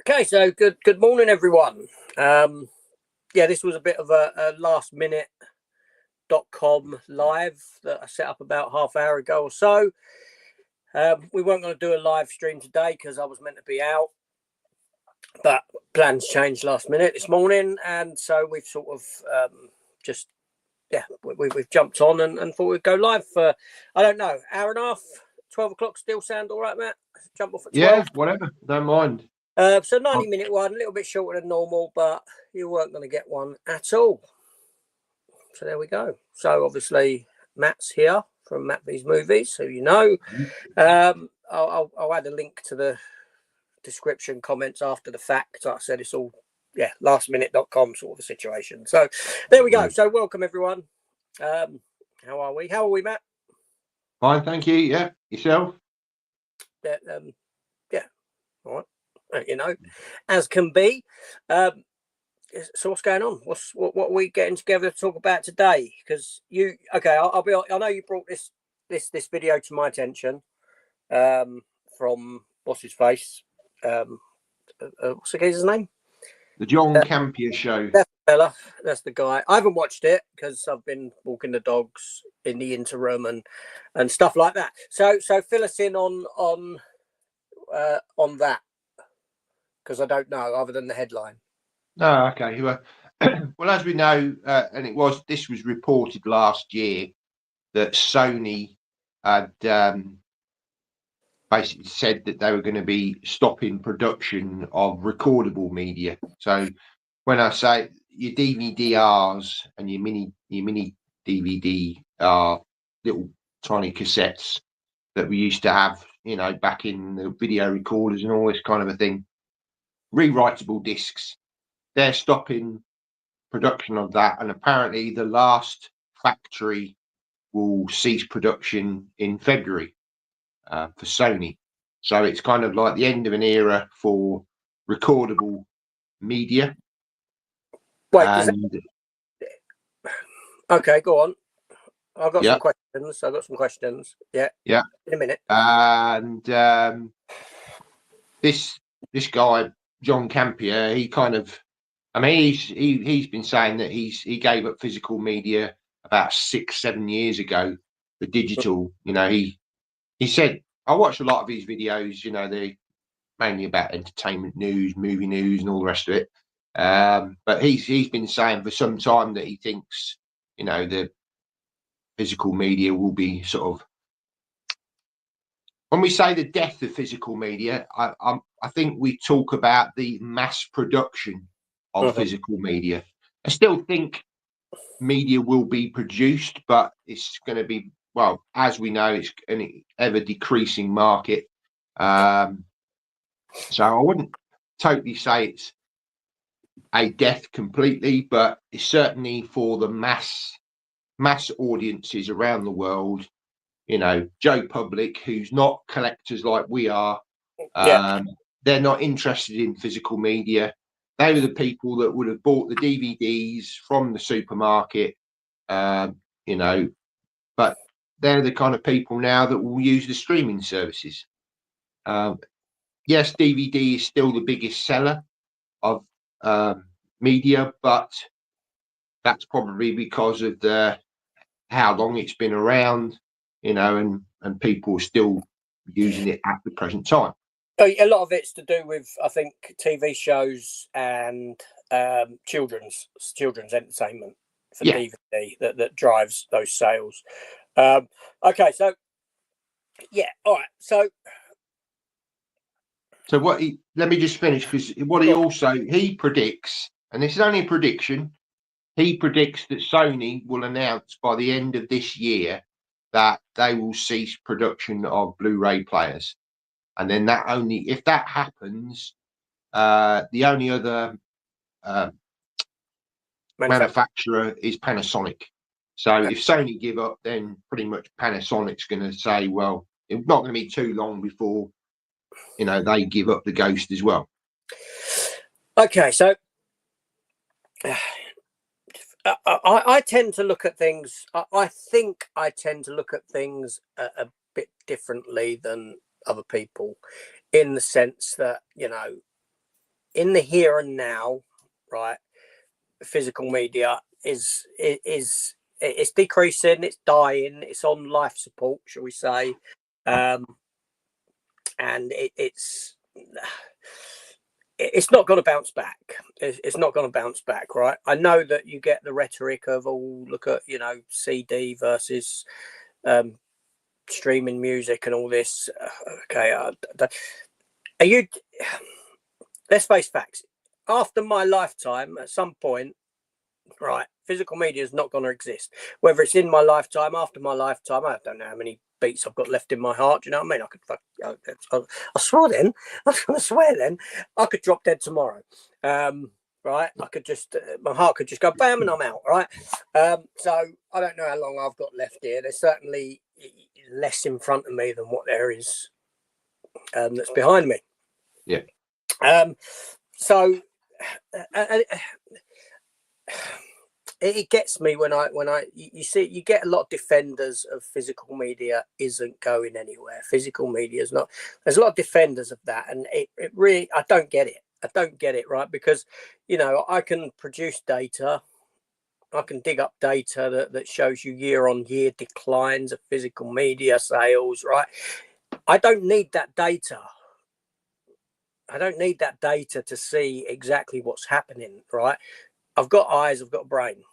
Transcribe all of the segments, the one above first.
Okay, so good morning, everyone. Yeah, this was a bit of a last minute.com live that I set up about half hour ago or so. We weren't going to do a live stream today because I was meant to be out, but plans changed last minute this morning, and so we've sort of we've jumped on and thought we'd go live for, I don't know, hour and a half. 12 o'clock still sound all right, Matt? Jump off at 12? Yeah, whatever, don't mind. So 90-minute one, a little bit shorter than normal, but you weren't going to get one at all. So there we go. So obviously Matt's here from Matt V's Movies, who you know. I'll add a link to the description comments after the fact. Like I said, it's all lastminute.com sort of a situation. So there we go. So welcome everyone. How are we? How are we, Matt? Fine, thank you. Yeah, yourself? Yeah, all right. You know, as can be. So what's going on? What are we getting together to talk about today? Because I know you brought this video to my attention from what's his face, what's the guy's name? The John Campion show. That's the fella. That's the guy. I haven't watched it because I've been walking the dogs in the interim and stuff like that. So fill us in on that, because I don't know other than the headline. Oh, okay. Well, as we know, and this was reported last year that Sony had basically said that they were going to be stopping production of recordable media. So when I say your DVD-Rs and your mini DVD are little tiny cassettes that we used to have, you know, back in the video recorders and all this kind of a thing, rewritable discs, they're stopping production of that, and apparently the last factory will cease production in February for Sony. So it's kind of like the end of an era for recordable media. Wait, okay, go on. I've got some questions. Yeah. In a minute. And this guy John Campion, he kind of, I mean, he's been saying that he gave up physical media about 6-7 years ago for digital. You know, he said, I watched a lot of his videos. You know, they're mainly about entertainment news, movie news, and all the rest of it. But he's been saying for some time that he thinks, you know, the physical media will be sort of, when we say the death of physical media, I think we talk about the mass production of physical media. I still think media will be produced, but it's going to be, well, as we know, it's an ever decreasing market. So I wouldn't totally say it's a death completely, but it's certainly for the mass audiences around the world. You know, Joe Public, who's not collectors like we are, they're not interested in physical media. They were the people that would have bought the DVDs from the supermarket, you know, but they're the kind of people now that will use the streaming services. Yes, DVD is still the biggest seller of media, but that's probably because of how long it's been around, you know, and people are still using it at the present time. A lot of it's to do with, I think, TV shows and children's entertainment for DVD that drives those sales. Okay, so all right. So let me just finish, because what he predicts, and this is only a prediction, he predicts that Sony will announce by the end of this year that they will cease production of Blu-ray players. And then if that happens, the only other manufacturer is Panasonic. So if Sony give up, then pretty much Panasonic's going to say, well, it's not going to be too long before, you know, they give up the ghost as well. Okay, so I tend to look at things. I think I tend to look at things a bit differently than other people, in the sense that, you know, in the here and now, right? Physical media is it's decreasing, it's dying, it's on life support, shall we say, and it's not going to bounce back. It's not going to bounce back, right? I know that you get the rhetoric of, oh, look at, you know, CD versus streaming music and all this. Okay, are you? Let's face facts. After my lifetime, at some point, right, physical media is not going to exist. Whether it's in my lifetime, after my lifetime, I don't know how many beats I've got left in my heart. Do you know what I mean? I swear then, I could drop dead tomorrow. Right, I could just, my heart could just go bam and I'm out. Right, so I don't know how long I've got left here. There's certainly less in front of me than what there is that's behind me. Yeah. So it gets me when you see, you get a lot of defenders of physical media isn't going anywhere. Physical media is not. There's a lot of defenders of that, and it really, I don't get it. I don't get it, right? Because, you know, I can produce data. I can dig up data that shows you year-on-year declines of physical media sales, right? I don't need that data. I don't need that data to see exactly what's happening, right? I've got eyes, I've got a brain,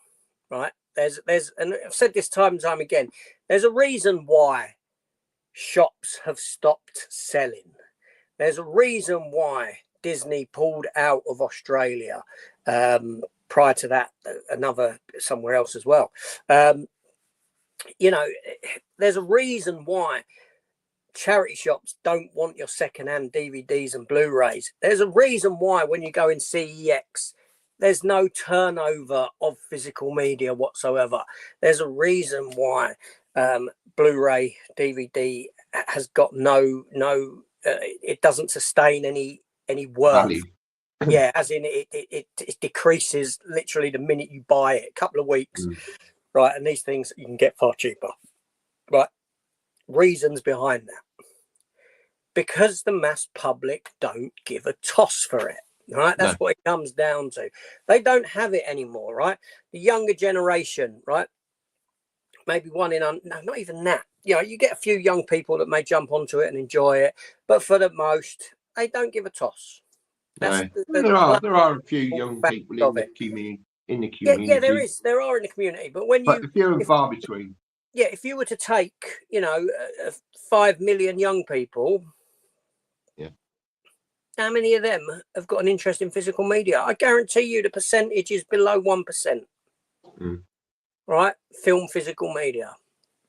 right? There's, and I've said this time and time again, there's a reason why shops have stopped selling. There's a reason why Disney pulled out of Australia. Prior to that, another somewhere else as well. You know, there's a reason why charity shops don't want your secondhand DVDs and Blu-rays. There's a reason why when you go in CEX, there's no turnover of physical media whatsoever. There's a reason why Blu-ray DVD has got no it doesn't sustain any worth. Value. Yeah, as in it decreases literally the minute you buy it. A couple of weeks, right? And these things you can get far cheaper, right? Reasons behind that: because the mass public don't give a toss for it, right? That's what it comes down to. They don't have it anymore, right? The younger generation, right? Maybe one in no, not even that. You know, you get a few young people that may jump onto it and enjoy it, but for the most, they don't give a toss. No. There are a few young people in the community. Yeah, there are in the community, but when but few and far between. Yeah, if you were to take, you know, 5 million young people, yeah, how many of them have got an interest in physical media? I guarantee you the percentage is below 1%. Right? Film physical media.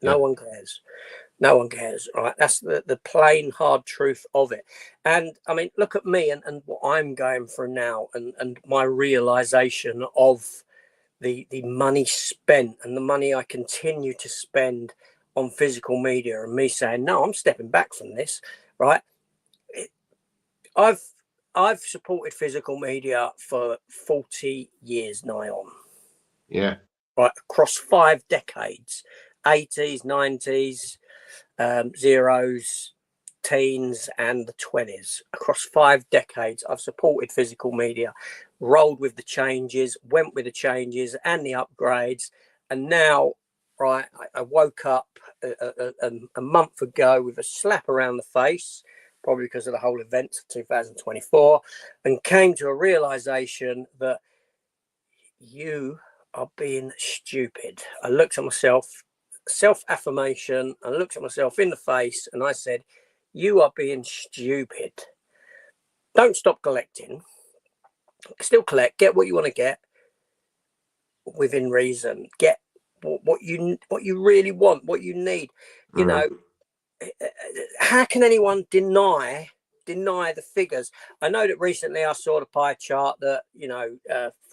No one cares. No one cares, right? That's the plain hard truth of it. And I mean, look at me and what I'm going through now, and my realization of the money spent and the money I continue to spend on physical media, and me saying, no, I'm stepping back from this, right? I've supported physical media for 40 years nigh on. Yeah. Right, across 5 decades, 80s, 90s, zeros, teens and the 20s. Across 5 decades, I've supported physical media, rolled with the changes, went with the changes and the upgrades. And now, right, I woke up a month ago with a slap around the face, probably because of the whole event of 2024, and came to a realization that you are being stupid. I looked at myself, self-affirmation. I looked at myself in the face and I said, you are being stupid. Don't stop collecting. Still collect. Get what you want to get within reason. Get what you really want, what you need. You know, how can anyone deny the figures? I know that recently I saw the pie chart that, you know,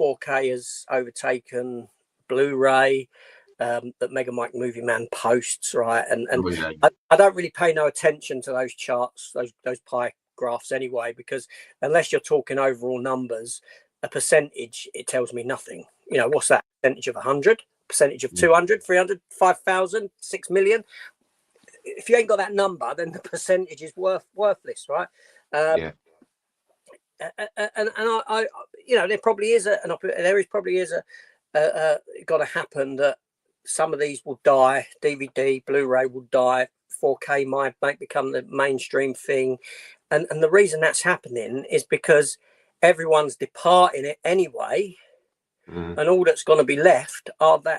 4K has overtaken Blu-ray, that Mega Mike Movie Man posts, right? And I don't really pay no attention to those charts, those pie graphs anyway, because unless you're talking overall numbers, a percentage, it tells me nothing. You know, what's that? Percentage of 100, percentage of 200, 300, 5,000, 6 million. If you ain't got that number, then the percentage is worthless, right? I you know, there probably is got to happen that some of these will die. DVD, Blu-ray will die. 4K might become the mainstream thing, and the reason that's happening is because everyone's departing it anyway, and all that's going to be left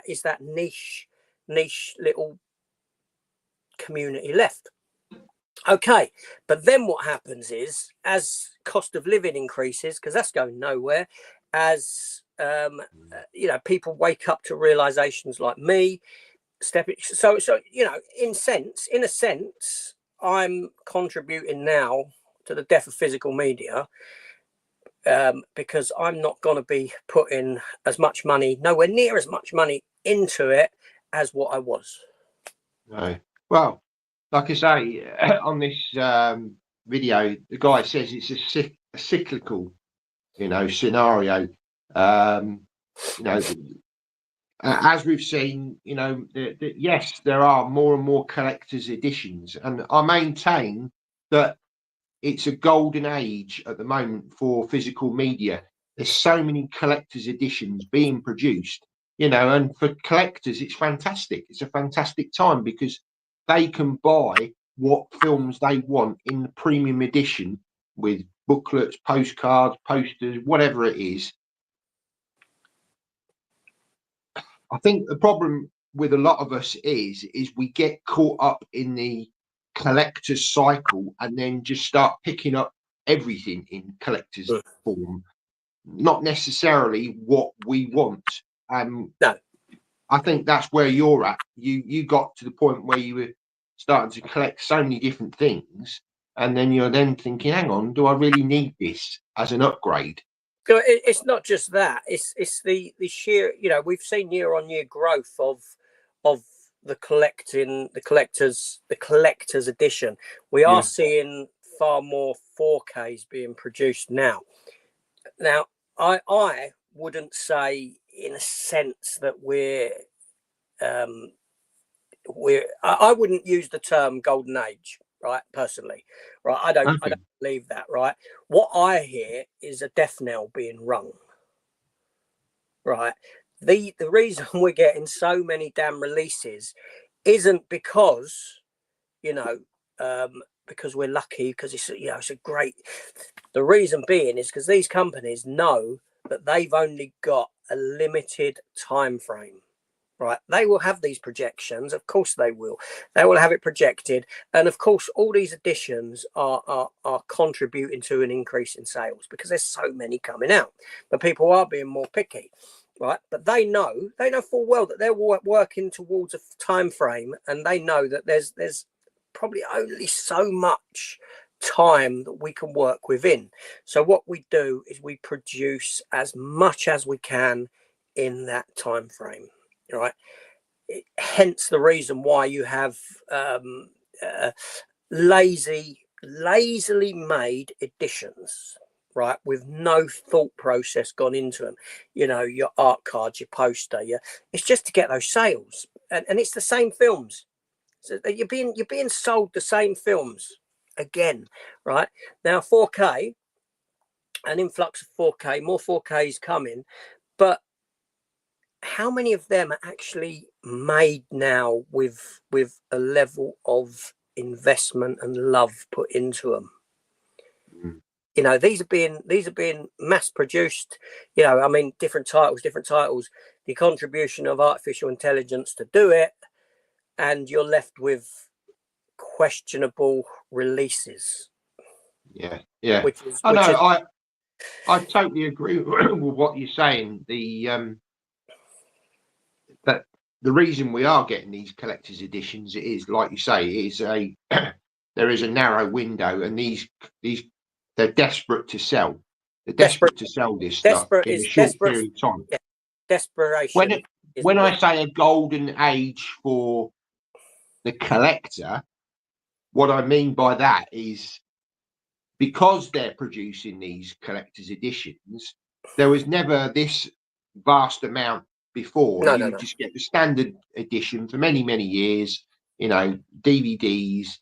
is that niche little community left. Okay, but then what happens is, as cost of living increases, because that's going nowhere, as you know, people wake up to realizations like me, so you know, in a sense, I'm contributing now to the death of physical media, because I'm not going to be putting as much money, nowhere near as much money into it as what I was. No. Well, like I say, on this video, the guy says it's a cyclical, you know, scenario. You know, as we've seen, you know, yes, there are more and more collector's editions, and I maintain that it's a golden age at the moment for physical media. There's so many collector's editions being produced, you know, and for collectors, it's fantastic. It's a fantastic time because they can buy what films they want in the premium edition with booklets, postcards, posters, whatever it is. I think the problem with a lot of us is we get caught up in the collector's cycle and then just start picking up everything in collector's form, not necessarily what we want. No, I think that's where you're at. You got to the point where you were starting to collect so many different things, and then you're then thinking, hang on, do I really need this as an upgrade? so it's not just that. It's the sheer, you know, we've seen year on year growth of the collector's edition. We are seeing far more 4Ks being produced now. Now, I wouldn't say in a sense that I wouldn't use the term golden age, right? Personally, right? I don't believe that, right? What I hear is a death knell being rung, right? The reason we're getting so many damn releases isn't because, you know, because we're lucky, because it's, you know, it's a great. The reason being is because these companies know that they've only got a limited time frame. Right, they will have these projections. Of course, they will. They will have it projected, and of course, all these additions are contributing to an increase in sales because there's so many coming out. But people are being more picky, right? But they know full well that they're working towards a time frame, and they know that there's probably only so much time that we can work within. So what we do is we produce as much as we can in that time frame. Right, hence the reason why you have lazily made editions, right, with no thought process gone into them. You know, your art cards, your poster, it's just to get those sales, and it's the same films. So you're being sold the same films again, right? Now 4K, an influx of 4K, more 4Ks coming, but how many of them are actually made now with a level of investment and love put into them? You know, these are being mass produced. You know, I mean, different titles, the contribution of artificial intelligence to do it, and you're left with questionable releases. Yeah. I totally agree with what you're saying. That the reason we are getting these collector's editions is, like you say, there is a narrow window, and they're desperate to sell. They're desperate to sell this stuff in a short period of time. Yeah, desperation. When I say a golden age for the collector, what I mean by that is because they're producing these collector's editions, there was never this vast amount before. You would just get the standard edition for many, many years, you know, DVDs,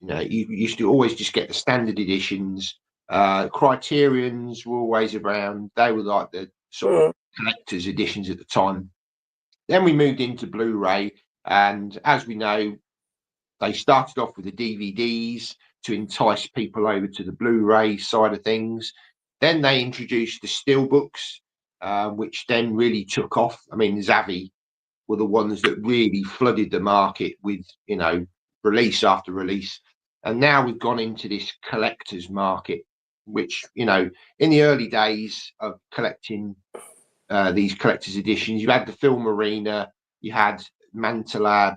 you know, you used to always just get the standard editions. Criterions were always around. They were like the sort of collector's editions at the time. Then we moved into Blu-ray, and as we know, they started off with the DVDs to entice people over to the Blu-ray side of things. Then they introduced the steelbooks, which then really took off. I mean, Zavvi were the ones that really flooded the market with, you know, release after release. And now we've gone into this collector's market, which, you know, in the early days of collecting these collector's editions, you had the Film Arena, you had Mantalab.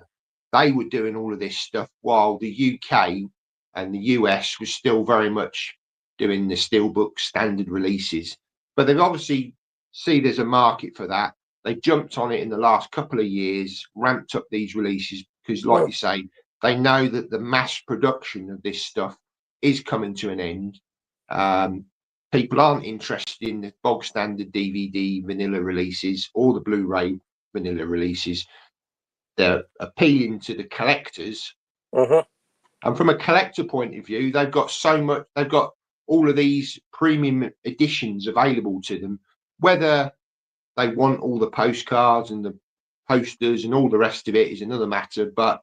They were doing all of this stuff while the UK and the US was still very much doing the steelbook standard releases. But they've obviously see there's a market for that. They've jumped on it in the last couple of years, ramped up these releases because, like you say, they know that the mass production of this stuff is coming to an end. People aren't interested in the bog standard DVD vanilla releases or the Blu-ray vanilla releases. They're appealing to the collectors. And from a collector point of view, they've got so much, they've got all of these premium editions available to them, whether they want all the postcards and the posters and all the rest of it is another matter. But,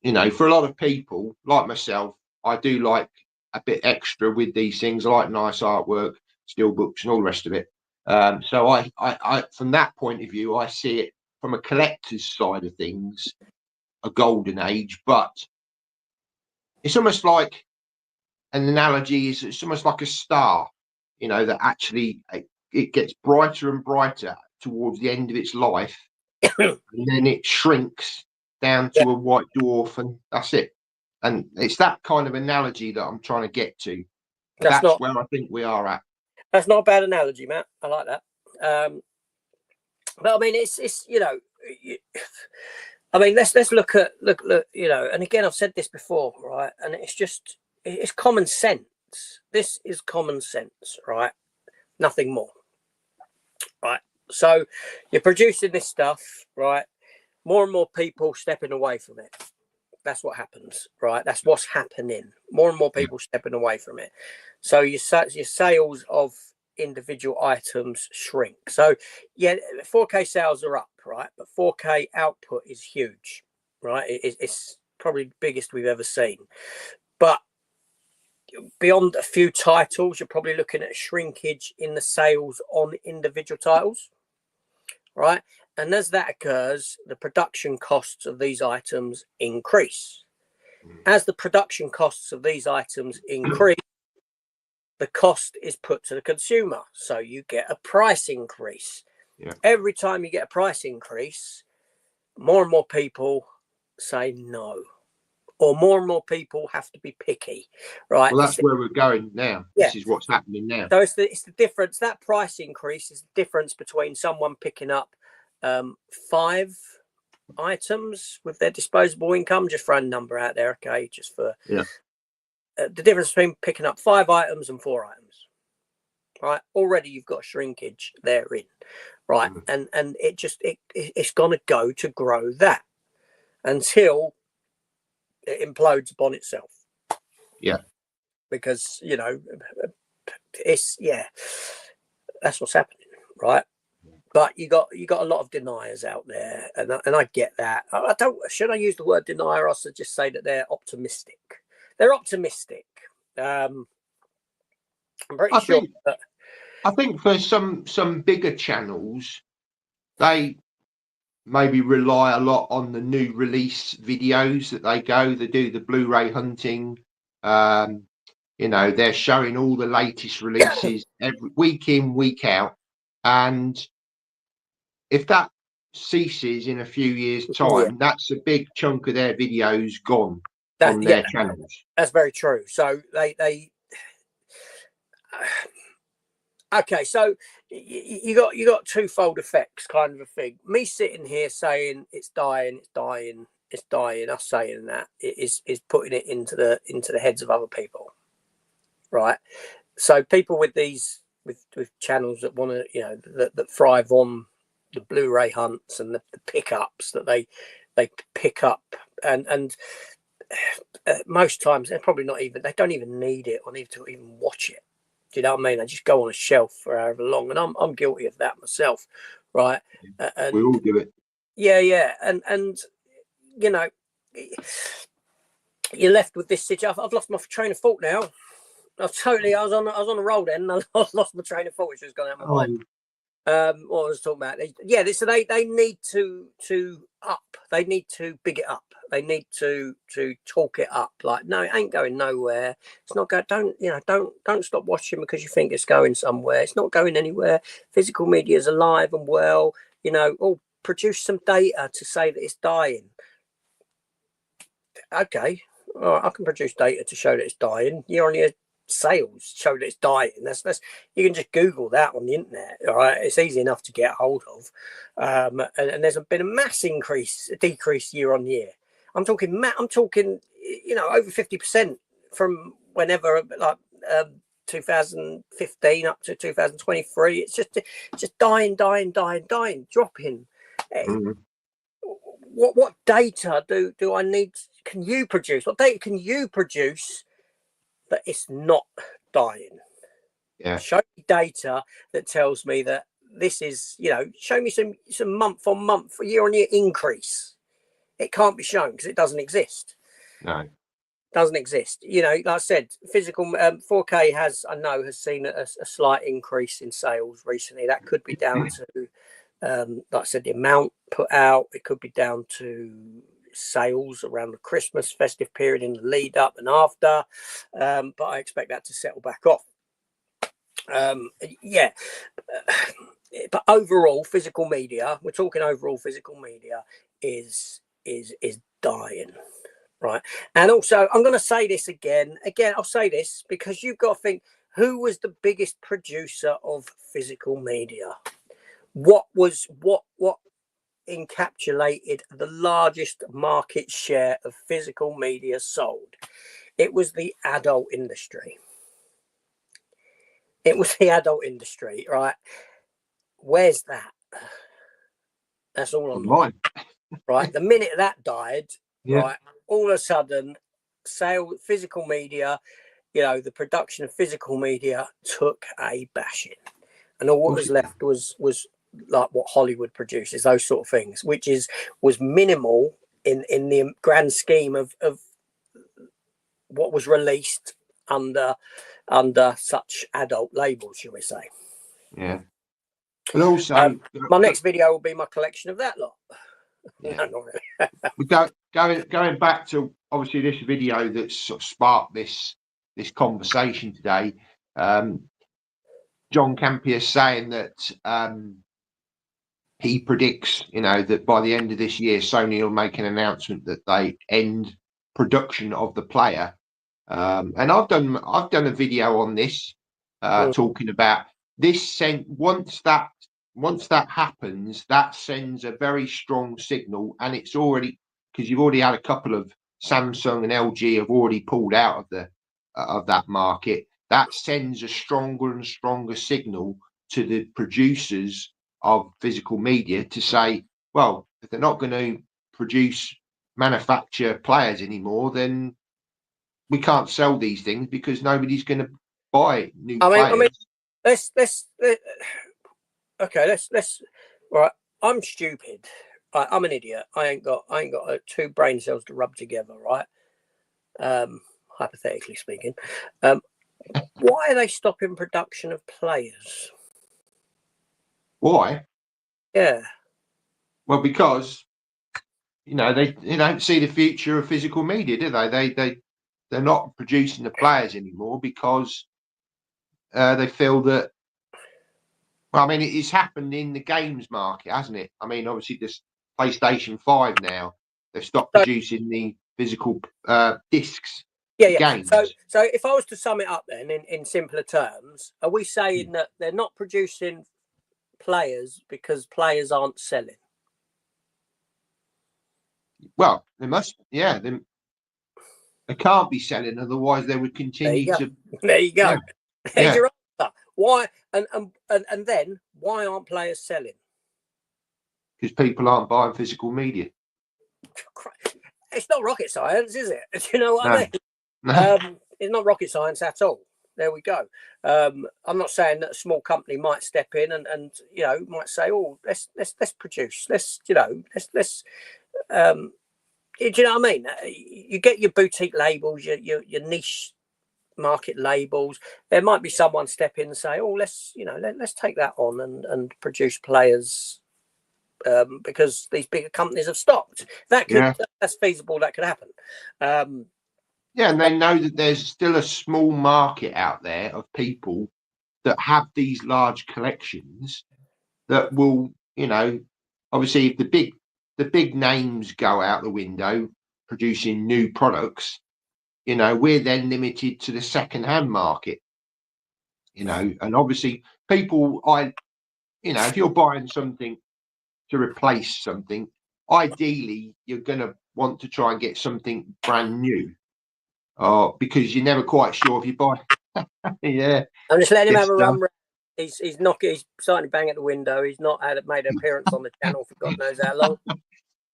you know, for a lot of people like myself, I do like a bit extra with these things. I like nice artwork, steelbooks and all the rest of it. So I from that point of view, I see it from a collector's side of things, a golden age. But it's almost like an analogy is it's almost like a star, you know, that actually it gets brighter and brighter towards the end of its life, and then it shrinks down to a white dwarf, and that's it. And it's that kind of analogy that I'm trying to get to. That's where I think we are at. That's not a bad analogy, Matt. I like that. But I mean, it's you know, I mean, let's look, you know, and again, I've said this before, right? And it's common sense. This is common sense, right? Nothing more, right? So you're producing this stuff, right? More and more people stepping away from it. That's what happens, right? That's what's happening. More and more people stepping away from it. So your sales of individual items shrink. So yeah, 4K sales are up, right? But 4K output is huge, right? It's probably the biggest we've ever seen. But beyond a few titles, you're probably looking at shrinkage in the sales on individual titles, right? And as that occurs, the production costs of these items increase. As the production costs of these items increase, the cost is put to the consumer. So you get a price increase. Every time you get a price increase, more and more people say no. Or more and more people have to be picky, right? Well, that's where we're going now. Yeah. This is what's happening now. So it's the difference. That price increase is the difference between someone picking up 5 items with their disposable income. Just throw a number out there, okay? Just for the difference between picking up 5 items and 4 items, right? Already you've got shrinkage therein, right? And it's going to go to grow that until it implodes upon itself. Because, you know, it's that's what's happening, right? But you got a lot of deniers out there, and I get that. Should I use the word denier, or should I just say that they're optimistic? They're optimistic. I'm pretty sure. I think for some bigger channels, they maybe rely a lot on the new release videos that they do the Blu-ray hunting. You know, they're showing all the latest releases every week in, week out, and if that ceases in a few years' time, that's a big chunk of their videos gone from their channels. That's very true. So they okay, so you got twofold effects, kind of a thing. Me sitting here saying it's dying, us saying that is putting it into the heads of other people, right? So people with these with channels that want to, you know, that thrive on the Blu-ray hunts and the pickups that they pick up, and most times they're probably not even, they don't even need it or need to even watch it. Do you know what I mean? They just go on a shelf for however long, and I'm guilty of that myself, right? And we all do it. Yeah, and you know, you're left with this situation. I've lost my train of thought now. I was on a roll then, and I lost my train of thought, which has gone out of my mind. What I was talking about, so they need to up. They need to big it up. They need to talk it up. Like, no, it ain't going nowhere. It's not going. Don't stop watching because you think it's going somewhere. It's not going anywhere. Physical media is alive and well. Produce some data to say that it's dying. Okay, all right, I can produce data to show that it's dying. Year-on-year sales show that it's dying. That's you can just Google that on the internet. All right, it's easy enough to get hold of. And there's been a mass decrease year-on-year. I'm talking over 50% from whenever, like 2015 up to 2023. It's just dying, dropping. What data do I need? Can you produce? What data can you produce that it's not dying? Yeah. Show me data that tells me that this is, show me some month-on-month, year-on-year increase. It can't be shown because it doesn't exist. No. Doesn't exist. Like I said, physical 4K has seen a slight increase in sales recently. That could be down to like I said, the amount put out. It could be down to sales around the Christmas festive period in the lead up and after, but I expect that to settle back off. But overall physical media, we're talking overall physical media is dying, right? And also, I'm going to say this again. I'll say this because you've got to think, who was the biggest producer of physical media? What encapsulated the largest market share of physical media sold? It was the adult industry. Right? Where's that? That's all online. Right? The minute that died, right, all of a sudden, physical media, the production of physical media took a bashing, and all what was left was like what Hollywood produces, those sort of things, which was minimal in the grand scheme of what was released under such adult labels, shall we say. Yeah. But also, my next video will be my collection of that lot. Yeah. No, not really. We going back to obviously this video that sort of sparked this conversation today. John Campier saying that he predicts, that by the end of this year, Sony will make an announcement that they end production of the player. And I've done a video on this, talking about this. Once that happens, that sends a very strong signal, and it's already, because you've already had a couple of Samsung and LG have already pulled out of that market. That sends a stronger and stronger signal to the producers of physical media to say, well, if they're not going to manufacture players anymore, then we can't sell these things because nobody's going to buy new players. Let's right. I'm stupid. I'm an idiot. I ain't got two brain cells to rub together, right? Hypothetically speaking. Why are they stopping production of players? Why? Yeah. Well, because they don't see the future of physical media, do they? They're not producing the players anymore because they feel that. Well, I mean, it's happened in the games market, hasn't it? I mean, obviously, this PlayStation 5 now, they've stopped producing the physical discs. Yeah. Games. So if I was to sum it up then in simpler terms, are we saying that they're not producing players because players aren't selling? Well, they must. Yeah, they can't be selling, otherwise they would continue to. There you go. Yeah. There's your answer. Why? And then why aren't players selling? Because people aren't buying physical media. it's not rocket science, is it? Do you know what I mean? No. It's not rocket science at all. There we go. I'm not saying that a small company might step in and might say, oh, let's produce, let's do you know what I mean? You get your boutique labels, your niche market labels. There might be someone step in and say, oh, let's take that on and produce players, because these bigger companies have stopped. That's feasible. That could happen. And they know that there's still a small market out there of people that have these large collections that will, obviously if the big names go out the window producing new products, we're then limited to the second-hand market, and obviously people, if you're buying something to replace something, ideally you're going to want to try and get something brand new, because you're never quite sure if you buy. I'm just letting him have a run. He's starting to bang at the window. He's not made an appearance on the channel for God knows how long.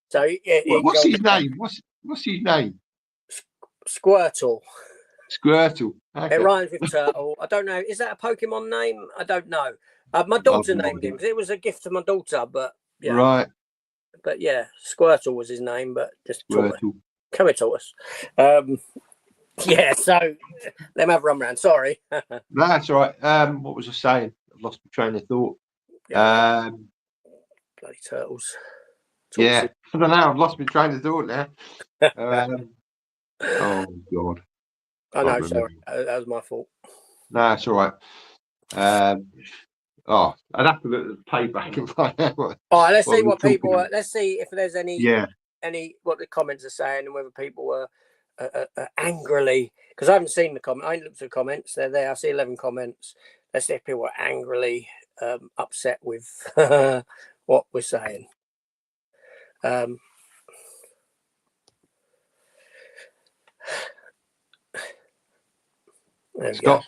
So what's his name? What's his name? Squirtle. Squirtle. Okay. It rhymes with turtle. I don't know. Is that a Pokemon name? I don't know. My daughter named him. It was a gift to my daughter, but right. But yeah, Squirtle was his name, but just Squirtle. Come here, tortoise. Yeah, so let me have a run round. Sorry. No, that's all right. What was I saying? I've lost my train of thought. Bloody turtles. Yeah, I don't know. I've lost my train of thought now. Oh God. I know. Sorry, that was my fault. No, that's all right. I'd have to look at the playback and find out. All right, let's see what people. Let's see if there's any what the comments are saying and whether people were angrily, because I haven't seen the comment. I ain't looked at the comments. They're there. I see 11 comments. Let's see if people were angrily upset with what we're saying. There we go.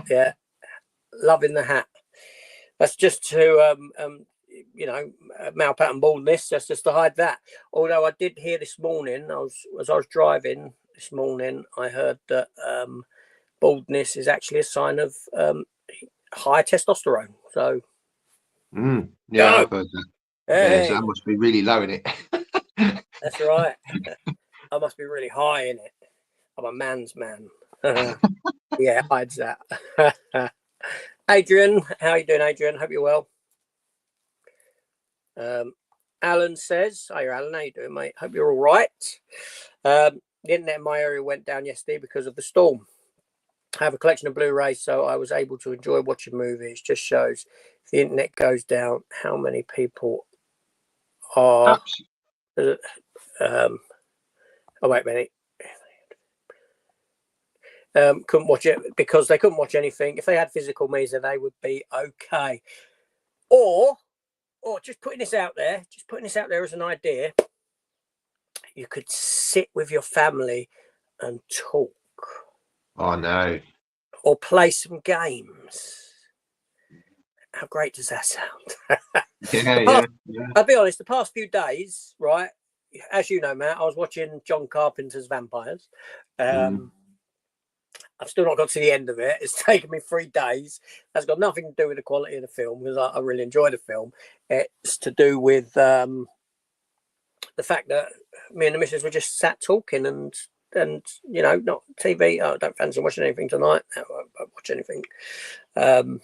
Yeah, loving the hat. That's just to male pattern baldness. That's just to hide that. Although I did hear this morning, as I was driving this morning, I heard that baldness is actually a sign of high testosterone. So yeah, I've heard that. Hey. Yeah, so that must be really low in it. That's right. I must be really high in it. I'm a man's man. Yeah, hides that. Adrian, how are you doing, Adrian? Hope you're well. Alan says, "Hi, Alan. How you doing, mate? Hope you're all right." The internet in my area went down yesterday because of the storm. I have a collection of Blu-rays, so I was able to enjoy watching movies. Just shows if the internet goes down, how many people are. Oh wait a minute. Couldn't watch it because they couldn't watch anything. If they had physical media, they would be okay. Or just putting this out there as an idea, you could sit with your family and talk. Oh no. Or play some games. How great does that sound? Yeah. I'll be honest, the past few days, right, as you know, Matt, I was watching John Carpenter's Vampires. I've still not got to the end of it. It's taken me 3 days. That's got nothing to do with the quality of the film, because I really enjoyed the film. It's to do with the fact that me and the missus were just sat talking and not TV. I don't fancy watching anything tonight. I won't watch anything. You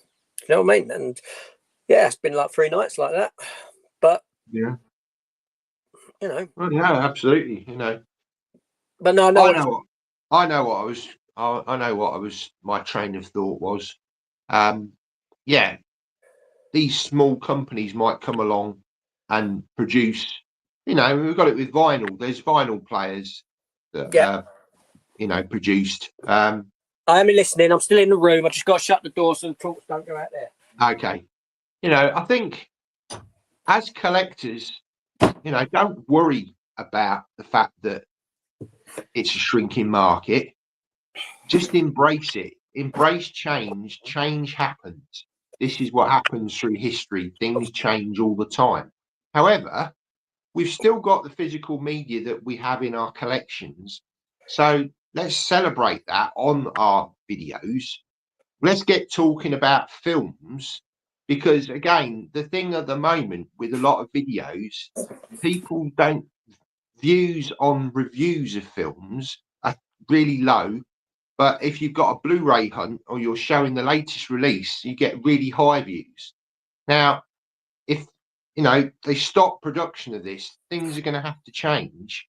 know what I mean? And yeah, it's been like 3 nights like that. But yeah, well, yeah, absolutely. But no, I know what my train of thought was. Yeah, these small companies might come along and produce. We've got it with vinyl. There's vinyl players that produced. I am listening. I'm still in the room. I just got to shut the door so the talks don't go out there. Okay. I think as collectors, don't worry about the fact that it's a shrinking market. Just embrace it. Embrace change. Change happens. This is what happens through history. Things change all the time. However, we've still got the physical media that we have in our collections. So let's celebrate that on our videos. Let's get talking about films, because again, the thing at the moment with a lot of videos, people don't, views on reviews of films are really low. But if you've got a Blu-ray hunt or you're showing the latest release, you get really high views. Now, if they stop production of this, things are going to have to change.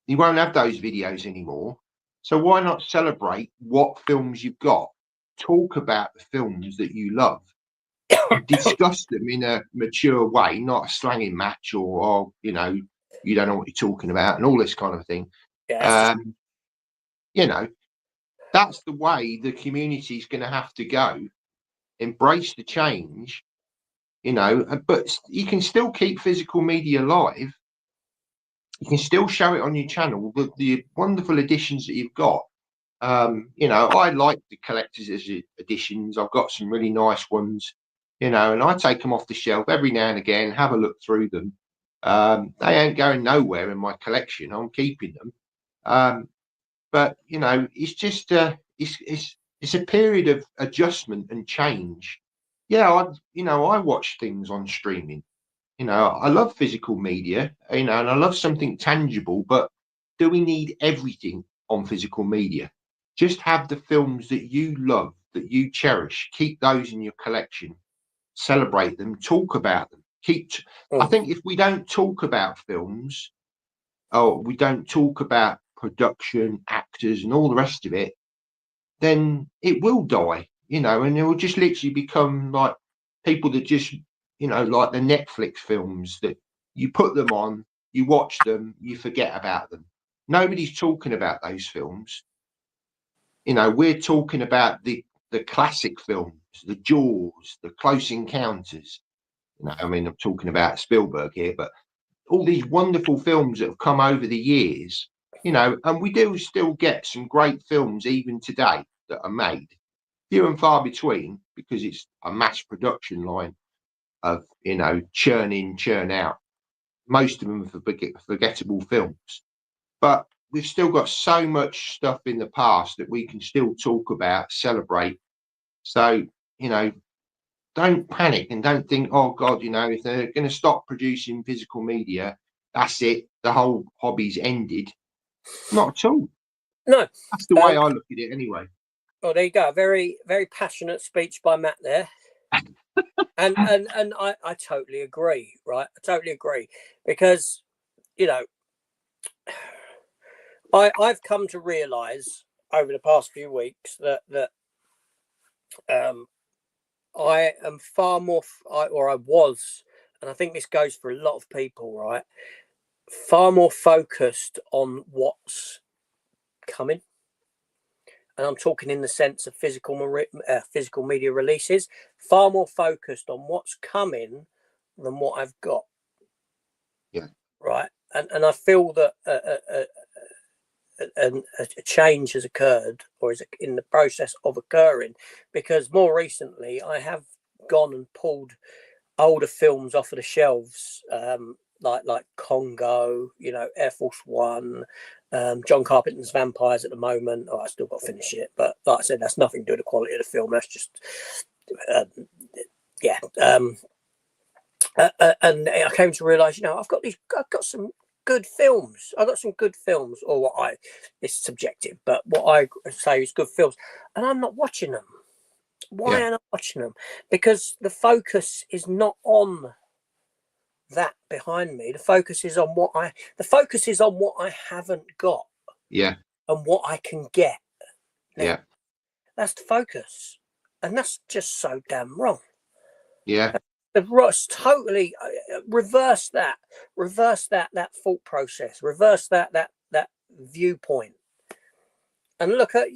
You won't have those videos anymore. So why not celebrate what films you've got? Talk about the films that you love. Discuss them in a mature way, not a slanging match or you don't know what you're talking about and all this kind of thing. Yeah, That's the way the community is going to have to go. Embrace the change, but you can still keep physical media alive. You can still show it on your channel with the wonderful editions that you've got. I like the collector's editions. I've got some really nice ones, and I take them off the shelf every now and again, have a look through them. They ain't going nowhere in my collection. I'm keeping them. But it's just it's a period of adjustment and change. Yeah, I watch things on streaming. I love physical media, and I love something tangible, but do we need everything on physical media? Just have the films that you love, that you cherish, keep those in your collection, celebrate them, talk about them. I think if we don't talk about films, or we don't talk about production, actors, and all the rest of it, then it will die, and it will just literally become like people that just, like the Netflix films that you put them on, you watch them, you forget about them. Nobody's talking about those films. We're talking about the classic films, the Jaws, the Close Encounters. I'm talking about Spielberg here, but all these wonderful films that have come over the years, and we do still get some great films even today that are made, few and far between, because it's a mass production line of, churn in, churn out. Most of them are forgettable films, but we've still got so much stuff in the past that we can still talk about, celebrate. So, don't panic and don't think, oh God, if they're going to stop producing physical media, that's it, the whole hobby's ended. Not at all. No, that's the way I look at it anyway. Well, there you go. Very, very passionate speech by Matt there. and I totally agree, right? I totally agree, because I've come to realize over the past few weeks that I am far more, or I was, and I think this goes for a lot of people, right? Far more focused on what's coming. And I'm talking in the sense of physical media releases, far more focused on what's coming than what I've got. Yeah. Right. And I feel that a change has occurred, or is in the process of occurring, because more recently I have gone and pulled older films off of the shelves, like Congo, Air Force One, John Carpenter's Vampires at the moment. I still got to finish it, but like I said, that's nothing to do with the quality of the film. That's just, and I came to realise, I've got some good films. I've got some good films, or it's subjective, but what I say is good films, and I'm not watching them. Why am I watching them? Because the focus is not on that behind me. The focus is on what I haven't got. Yeah. And what I can get. Now, yeah. That's the focus. And that's just so damn wrong. Yeah. Totally reverse that thought process, reverse that viewpoint, and look at,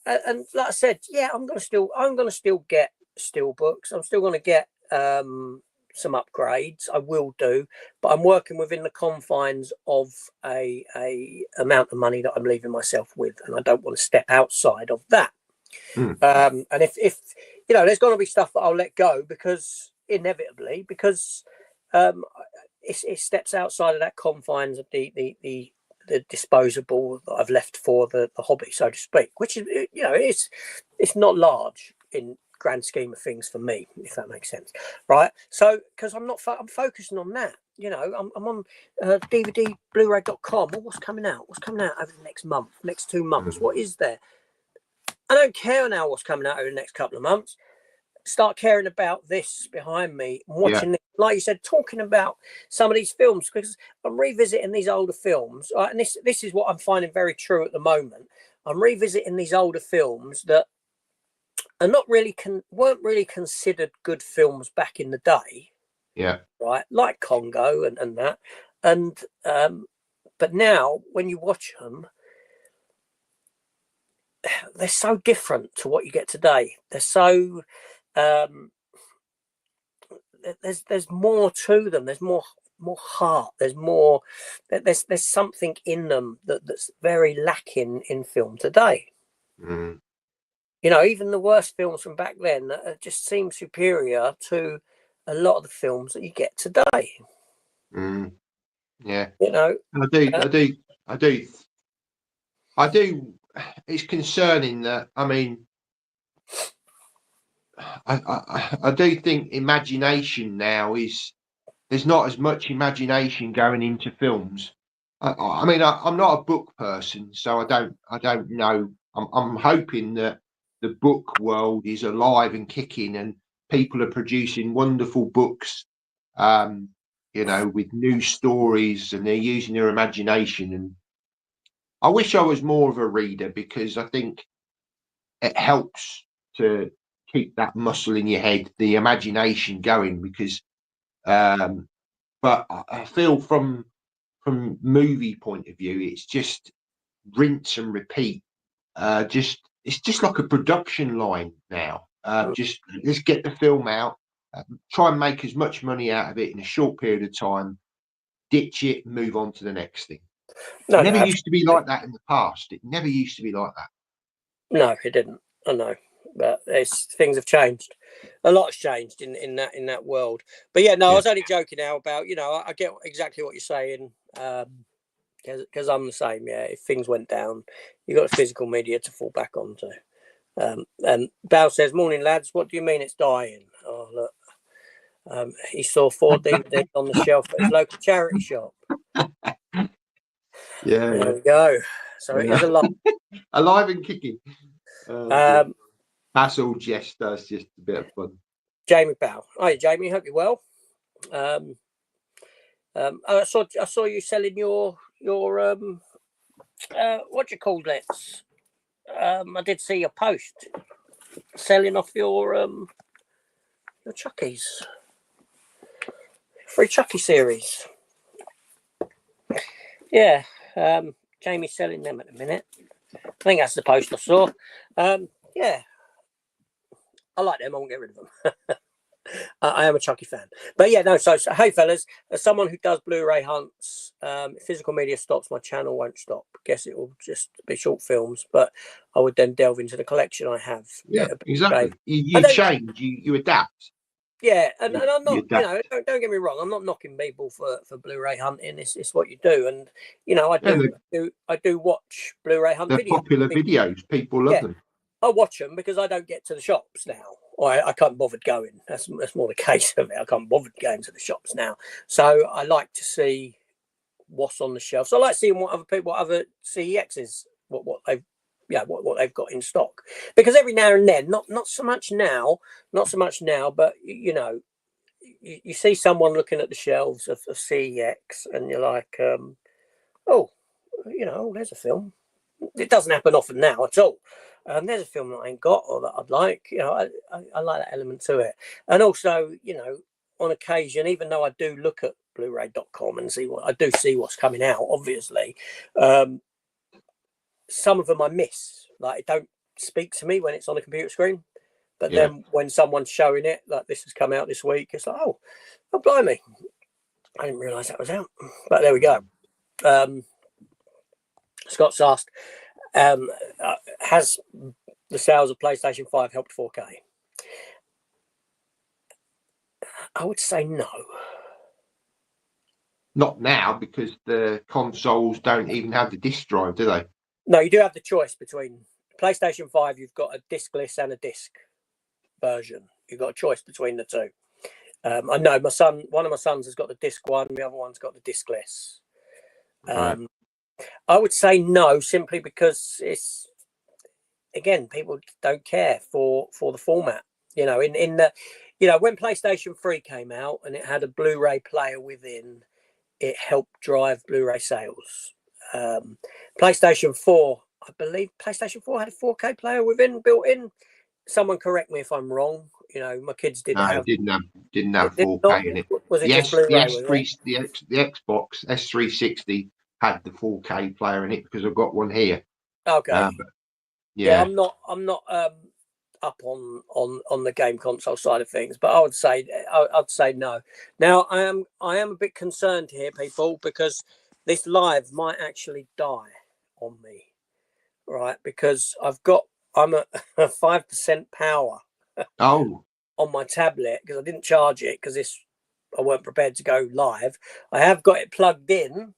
and like I said, I'm gonna still get steel books. I'm still gonna get some upgrades. I will do, but I'm working within the confines of a amount of money that I'm leaving myself with, and I don't want to step outside of that. And if there's going to be stuff that I'll let go, because inevitably, because it steps outside of that confines of the disposable that I've left for the hobby, so to speak, which is, you know, it's not large in grand scheme of things for me, if that makes sense, right? So because I'm focusing on that, you know, I'm on DVD Blu-ray.com. Well, what's coming out over the next month, next 2 months? What is there? I don't care now what's coming out over the next couple of months. Start caring about this behind me, watching, like you said, talking about some of these films, because I'm revisiting these older films, right? And this is what I'm finding very true at the moment. I'm revisiting these older films that are not really weren't really considered good films back in the day, right? Like Congo and that, and but now when you watch them, they're so different to what you get today. They're so there's more to them. There's more heart. There's something in them that's very lacking in film today. You know, even the worst films from back then just seem superior to a lot of the films that you get today. Yeah, you know, I do. It's concerning that, I mean, I do think imagination now there's not as much imagination going into films. I mean, I'm not a book person, so I don't know. I'm hoping that the book world is alive and kicking, and people are producing wonderful books, you know, with new stories, and they're using their imagination. And I wish I was more of a reader, because I think it helps to keep that muscle in your head, the imagination going. Because, but I feel from movie point of view, it's just rinse and repeat. It's just like a production line now. Just let's get the film out, try and make as much money out of it in a short period of time, ditch it, move on to the next thing. No, It never used to be like that in the past. It never used to be like that. No, it didn't. I know, but things have changed. A lot has changed in that world. But yeah, no, I was only joking now about, you know, I get exactly what you're saying, because I'm the same. Yeah, if things went down, you got physical media to fall back onto. And Bal says, "Morning, lads. What do you mean it's dying?" Oh, look, he saw 4 DVDs on the shelf at his local charity shop. There we go. So it is alive. Alive and kicking. That's all jest. That's just a bit of fun. Jamie Bal. Hi, Jamie. Hope you're well. I saw you selling your what do you call it? I did see your post selling off your Chuckies, free Chucky series. Yeah, Jamie's selling them at the minute. I think that's the post I saw. Yeah, I like them. I won't get rid of them. I am a Chucky fan. But yeah, no, so hey fellas, as someone who does Blu-ray hunts, if physical media stops, my channel won't stop. Guess it will just be short films, but I would then delve into the collection I have. Yeah, exactly. You change, you adapt. Yeah, and I'm not, you know, don't get me wrong, I'm not knocking people for Blu-ray hunting. It's what you do, and you know, I do watch Blu-ray hunt videos. Popular videos, people love them. I watch them because I don't get to the shops now. I can't bother going. That's more the case of it. I can't bother going to the shops now. So I like to see what's on the shelf. So I like seeing what other CEXs, what they've got in stock. Because every now and then, not so much now, but you know, you see someone looking at the shelves of CEX, and you're like, oh, you know, there's a film. It doesn't happen often now at all. There's a film that I ain't got or that I'd like. You know, I like that element to it. And also, you know, on occasion, even though I do look at Blu-ray.com and see what's coming out, obviously, some of them I miss. Like, it don't speak to me when it's on a computer screen. But then when someone's showing it, like this has come out this week, it's like, oh blimey, I didn't realise that was out. But there we go. Scott's asked, has the sales of PlayStation 5 helped 4K? I would say no. Not now, because the consoles don't even have the disc drive, do they? No, you do have the choice between PlayStation 5. You've got a discless and a disc version. You've got a choice between the two. I know one of my sons has got the disc one, the other one's got the discless. Right. I would say no, simply because it's, again, people don't care for the format. In the, when PlayStation 3 came out and it had a Blu-ray player within, it helped drive Blu-ray sales. PlayStation 4, I believe PlayStation 4 had a 4K player built in. Someone correct me if I'm wrong. My kids didn't have. Didn't have Did 4K in it. Was it The just Blu-ray? the Xbox S360 had the 4K player in it, because I've got one here. Okay. Yeah, I'm not up on the game console side of things, but I'd say no. Now I am a bit concerned here, people, because this live might actually die on me, right? Because I'm at 5% power Oh, on my tablet, because I didn't charge it because I weren't prepared to go live. I have got it plugged in,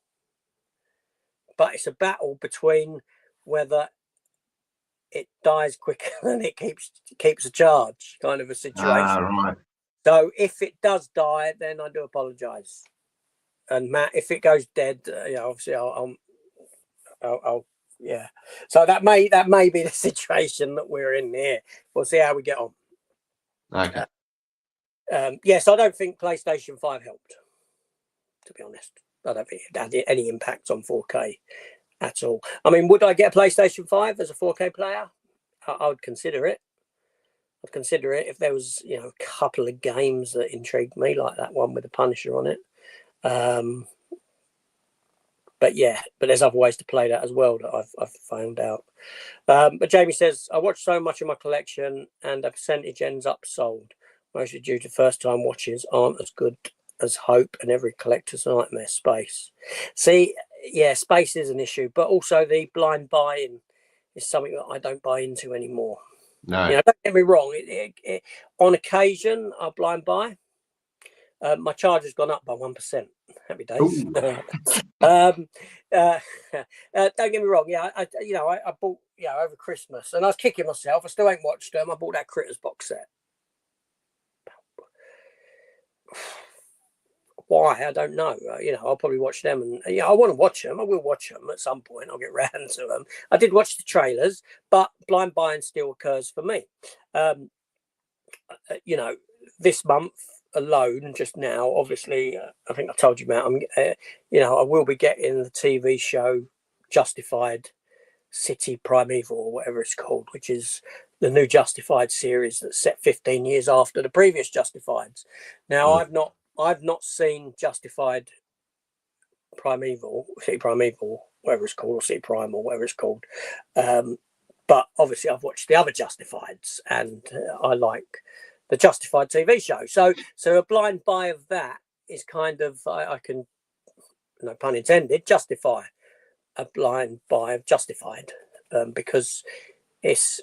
but it's a battle between whether it dies quicker than it keeps a charge, kind of a situation. right. So if it does die, then I do apologise. And Matt, if it goes dead, obviously I'll yeah. So that may be the situation that we're in here. We'll see how we get on. Okay. Yes, I don't think PlayStation 5 helped, to be honest. I don't think it had any impact on 4K at all. I mean, would I get a PlayStation 5 as a 4K player? I would consider it. I'd consider it if there was, a couple of games that intrigued me, like that one with the Punisher on it. But there's other ways to play that as well that I've found out. But Jamie says, I watch so much of my collection and a percentage ends up sold, mostly due to first-time watches aren't as good as Hope and every collector's nightmare. Space. See, yeah, space is an issue, but also the blind buying is something that I don't buy into anymore. No. Don't get me wrong. On occasion, I blind buy. My charge has gone up by 1%. Happy days. Don't get me wrong. Yeah, I bought over Christmas, and I was kicking myself. I still ain't watched them. I bought that Critters box set. Why? I don't know. I'll probably watch them, and I want to watch them. I will watch them at some point. I'll get round to them. I did watch the trailers, but blind buying still occurs for me. This month alone, just now, obviously, I think I told you, Matt. I will be getting the TV show Justified City Primeval, or whatever it's called, which is the new Justified series that's set 15 years after the previous Justifieds. Now, I've not seen Justified City Primeval, whatever it's called, or City Primal, whatever it's called. But obviously, I've watched the other Justifieds, and I like the Justified TV show. So a blind buy of that is kind of, I can, no pun intended, justify a blind buy of Justified, because it's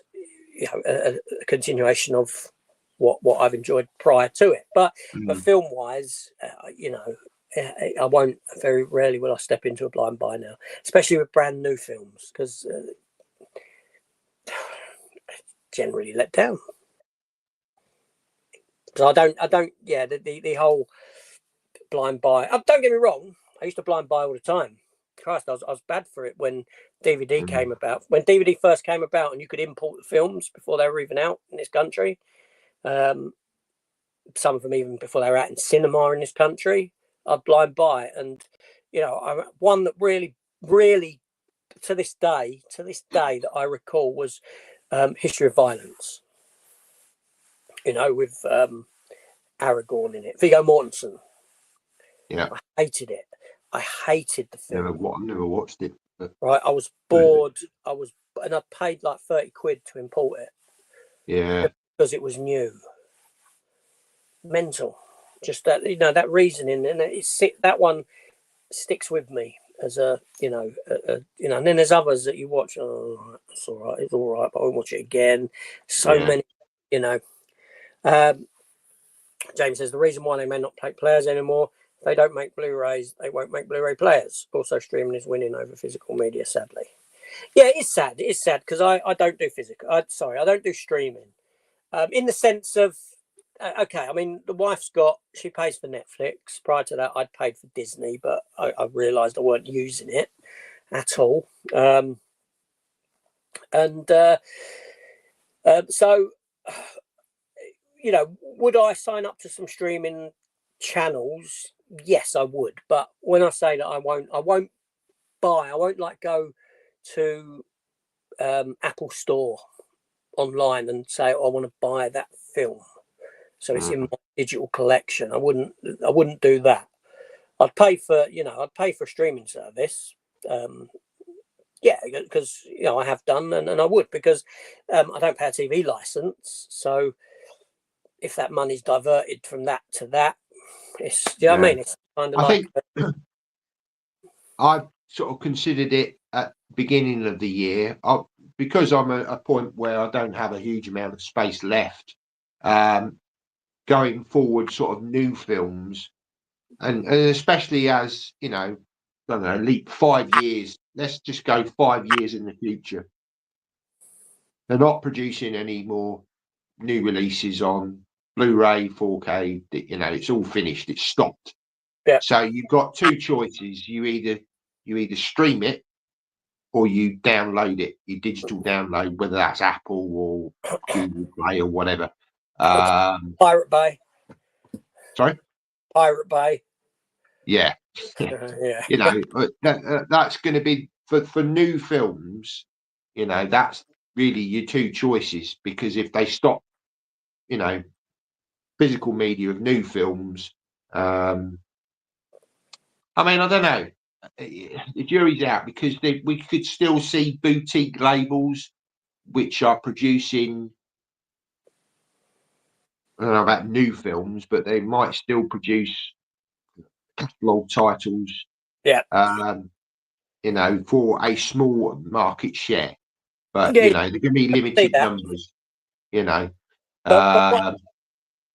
a continuation of what I've enjoyed prior to it. But film wise, I won't, very rarely will I step into a blind buy now, especially with brand new films, because generally let down. So I don't. The whole blind buy. Don't get me wrong. I used to blind buy all the time. Christ, I was bad for it when DVD came about. When DVD first came about, and you could import the films before they were even out in this country. Some of them even before they were out in cinema in this country. I'd blind buy, and one that really, really, to this day that I recall was History of Violence. With Aragorn in it, Viggo Mortensen. Yeah, I hated it. I hated the film. Never watched it. But... Right, I was bored. And I paid like 30 quid to import it. Yeah, because it was new. Mental. Just that that reasoning, and that one sticks with me as a. And then there's others that you watch. Oh, it's all right. It's all right, but I won't watch it again. So many. James says the reason why they may not take players anymore, they don't make Blu-rays, they won't make Blu-ray players. Also, streaming is winning over physical media, sadly. Yeah, it's sad. It's sad because I don't do physical. I don't do streaming. In the sense of, okay, I mean, the wife's she pays for Netflix. Prior to that, I'd paid for Disney, but I realised I weren't using it at all. So, you know, would I sign up to some streaming channels? Yes, I would. But when I say that I won't like go to Apple Store online and say, oh, I want to buy that film, so it's in my digital collection. I wouldn't do that. I'd pay for a streaming service. Yeah, because I have done, and I would, because I don't pay a TV license. So if that money's diverted from that to that, it's I mean, it's kind of like. I sort of considered it at the beginning of the year, because I'm at a point where I don't have a huge amount of space left. Going forward, sort of new films, and especially as I don't know, leap 5 years. Let's just go 5 years in the future. They're not producing any more new releases on Blu-ray, 4K. It's all finished. It's stopped. Yeah. So you've got two choices. You either stream it or you download it. You digital download, whether that's Apple or Google Play or whatever. Pirate Bay. Sorry. Pirate Bay. Yeah. Yeah. That's going to be for new films. That's really your two choices, because if they stop, physical media of new films, I mean, I don't know. The jury's out, because we could still see boutique labels which are producing, I don't know about new films, but they might still produce catalog titles. Yeah. For a small market share, but Yeah, they're going to be limited numbers. But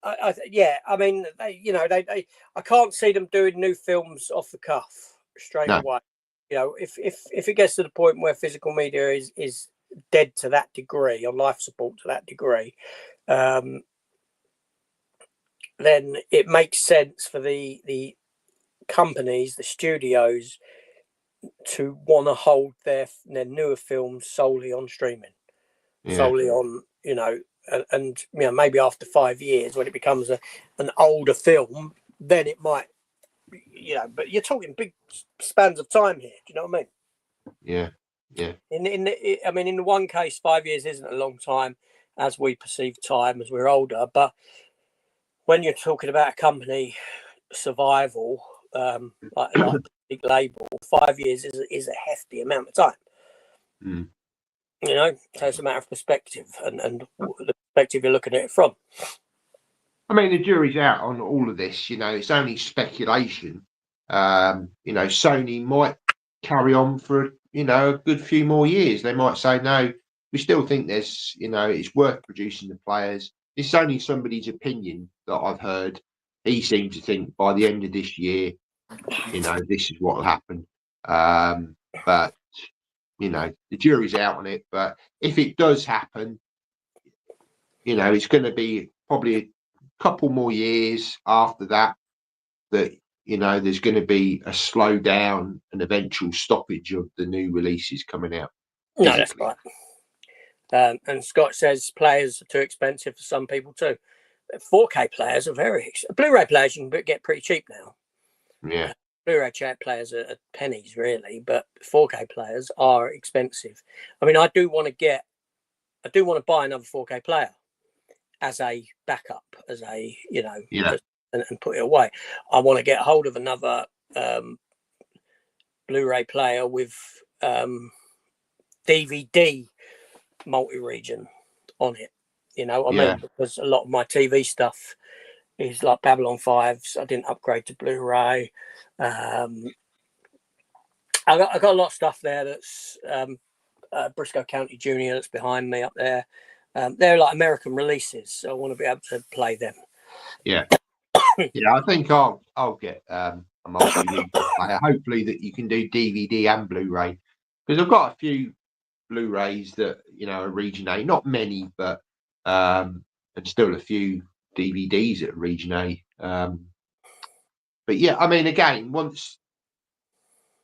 I mean, I can't see them doing new films off the cuff straight away. If it gets to the point where physical media is dead to that degree, or life support to that degree, then it makes sense for the companies, the studios, to want to hold their newer films solely on streaming, solely on and maybe after 5 years, when it becomes an older film, then it might, but you're talking big spans of time here. Do you know what I mean? Yeah. In the one case, 5 years isn't a long time as we perceive time as we're older, but when you're talking about a company survival, like a big label, 5 years is a hefty amount of time. So it's a matter of perspective and the perspective you're looking at it from. I mean, the jury's out on all of this. It's only speculation. Sony might carry on for a good few more years. They might say, no, we still think there's it's worth producing the players. It's only somebody's opinion that I've heard. He seemed to think by the end of this year, this is what will happen. But the jury's out on it. But if it does happen, it's going to be probably a couple more years after that there's going to be a slowdown and eventual stoppage of the new releases coming out. No, that's right. And Scott says players are too expensive for some people too. 4K players are very Blu-ray players you can get pretty cheap now. Yeah. Blu-ray players are pennies really, but 4K players are expensive. I mean, I do want to buy another 4K player as a backup, as a and put it away. I want to get hold of another Blu-ray player with DVD multi-region on it. I mean, because a lot of my TV stuff is like Babylon 5s. I didn't upgrade to Blu-ray. I got a lot of stuff there that's Briscoe County Junior that's behind me up there. They're like American releases, so I want to be able to play them. Yeah. Yeah, I think I'll get a multi-media player. Hopefully that you can do DVD and Blu-ray, because I've got a few Blu-rays that originate, not many, but and still a few DVDs that originate. But yeah, I mean, again, once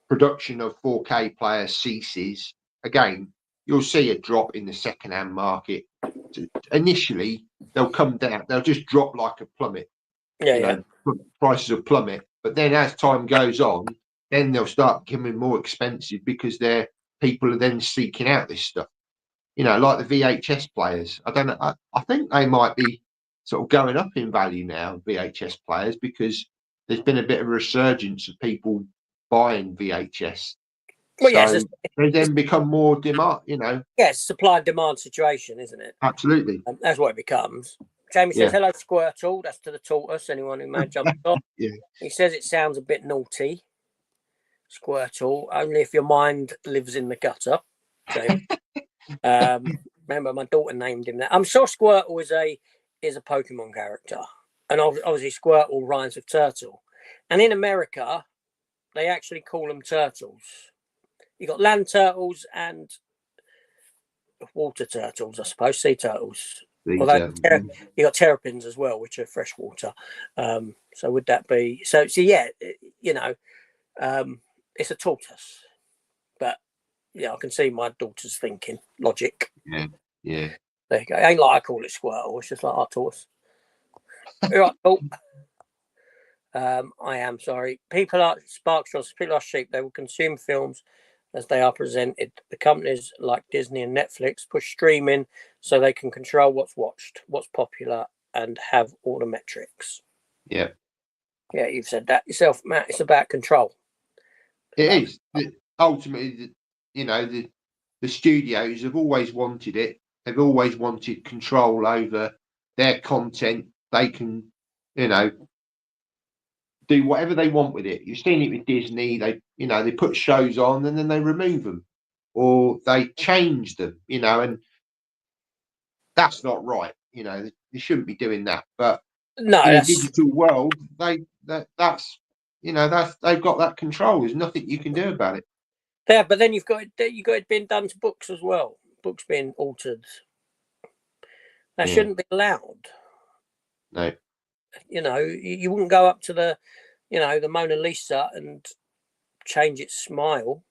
production of 4K players ceases, again, you'll see a drop in the second-hand market. Initially, they'll come down; they'll just drop like a plummet. Yeah, Prices will plummet, but then as time goes on, then they'll start becoming more expensive because people are then seeking out this stuff. Like the VHS players. I don't know. I think they might be sort of going up in value now, VHS players, because there's been a bit of a resurgence of people buying VHS. well, So yes, they then become more demand. yes, supply and demand situation, isn't it? Absolutely. That's what it becomes. Jamie says, Yeah. hello, Squirtle. That's to the tortoise, anyone who may have jumped on. Yeah. He says it sounds a bit naughty, Squirtle, only if your mind lives in the gutter. Jamie. Remember, my daughter named him that. I'm sure Squirtle is a Pokemon character. And obviously Squirtle rhymes with turtle. And in America, they actually call them turtles. You got land turtles and water turtles, I suppose, sea turtles. Although you got terrapins as well, which are freshwater. So would that be so? Yeah, it's a tortoise, but yeah, I can see my daughter's thinking logic. Yeah, yeah. There you go. It ain't like I call it Squirtle. It's just like our tortoise. Right, cool. I am sorry. People are spark straws. People are sheep. They will consume films as they are presented. The companies like Disney and Netflix push streaming so they can control what's watched, what's popular, and have all the metrics. Yeah. Yeah, you've said that yourself, Matt. It's about control. It is. Ultimately, the studios have always wanted it. They've always wanted control over their content. They can, do whatever they want with it. You've seen it with Disney. They put shows on and then they remove them, or they change them. And that's not right. They shouldn't be doing that. But no, in a digital world, they've got that control. There's nothing you can do about it. Yeah, but then you've got it being done to books as well. Books being altered. That shouldn't be allowed. No. You wouldn't go up to the Mona Lisa and change its smile.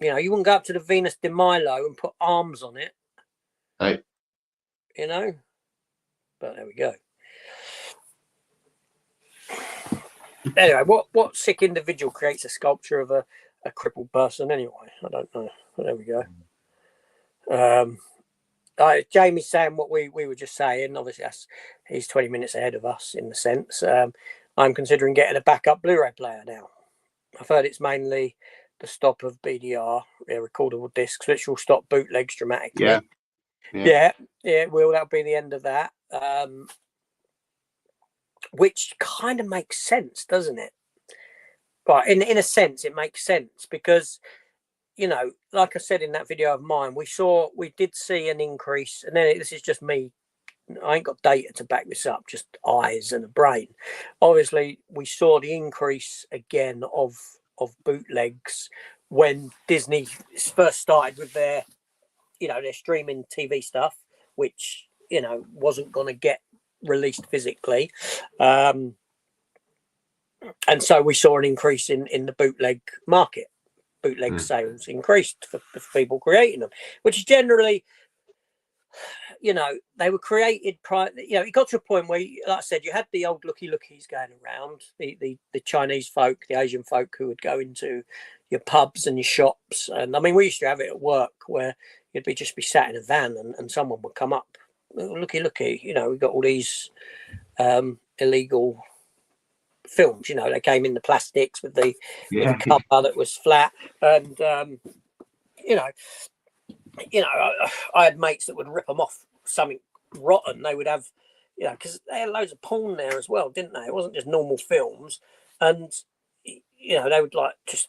You wouldn't go up to the Venus de Milo and put arms on it. No. But there we go. Anyway, what sick individual creates a sculpture of a crippled person anyway? I don't know. But there we go. Jamie's saying what we were just saying. Obviously, he's 20 minutes ahead of us in the sense. I'm considering getting a backup Blu-ray player now. I've heard it's mainly the stop of BDR, recordable discs, which will stop bootlegs dramatically. Yeah, it will. That'll be the end of that. Which kind of makes sense, doesn't it? Right, in a sense, it makes sense because, like I said in that video of mine, we did see an increase, and then this is just me. I ain't got data to back this up, just eyes and a brain. Obviously, we saw the increase again of bootlegs when Disney first started with their streaming TV stuff, which wasn't going to get released physically, and so we saw an increase in the bootleg market. Bootleg sales increased for people creating them, which is generally, they were created prior. It got to a point where, like I said, you had the old lookies going around, the Chinese folk, the Asian folk who would go into your pubs and your shops, and I mean, we used to have it at work where you'd just be sat in a van and someone would come up, looky, we've got all these illegal films. They came in the plastics with the cover that was flat, and I had mates that would rip them off something rotten. They would have, because they had loads of porn there as well, didn't they? It wasn't just normal films, and they would just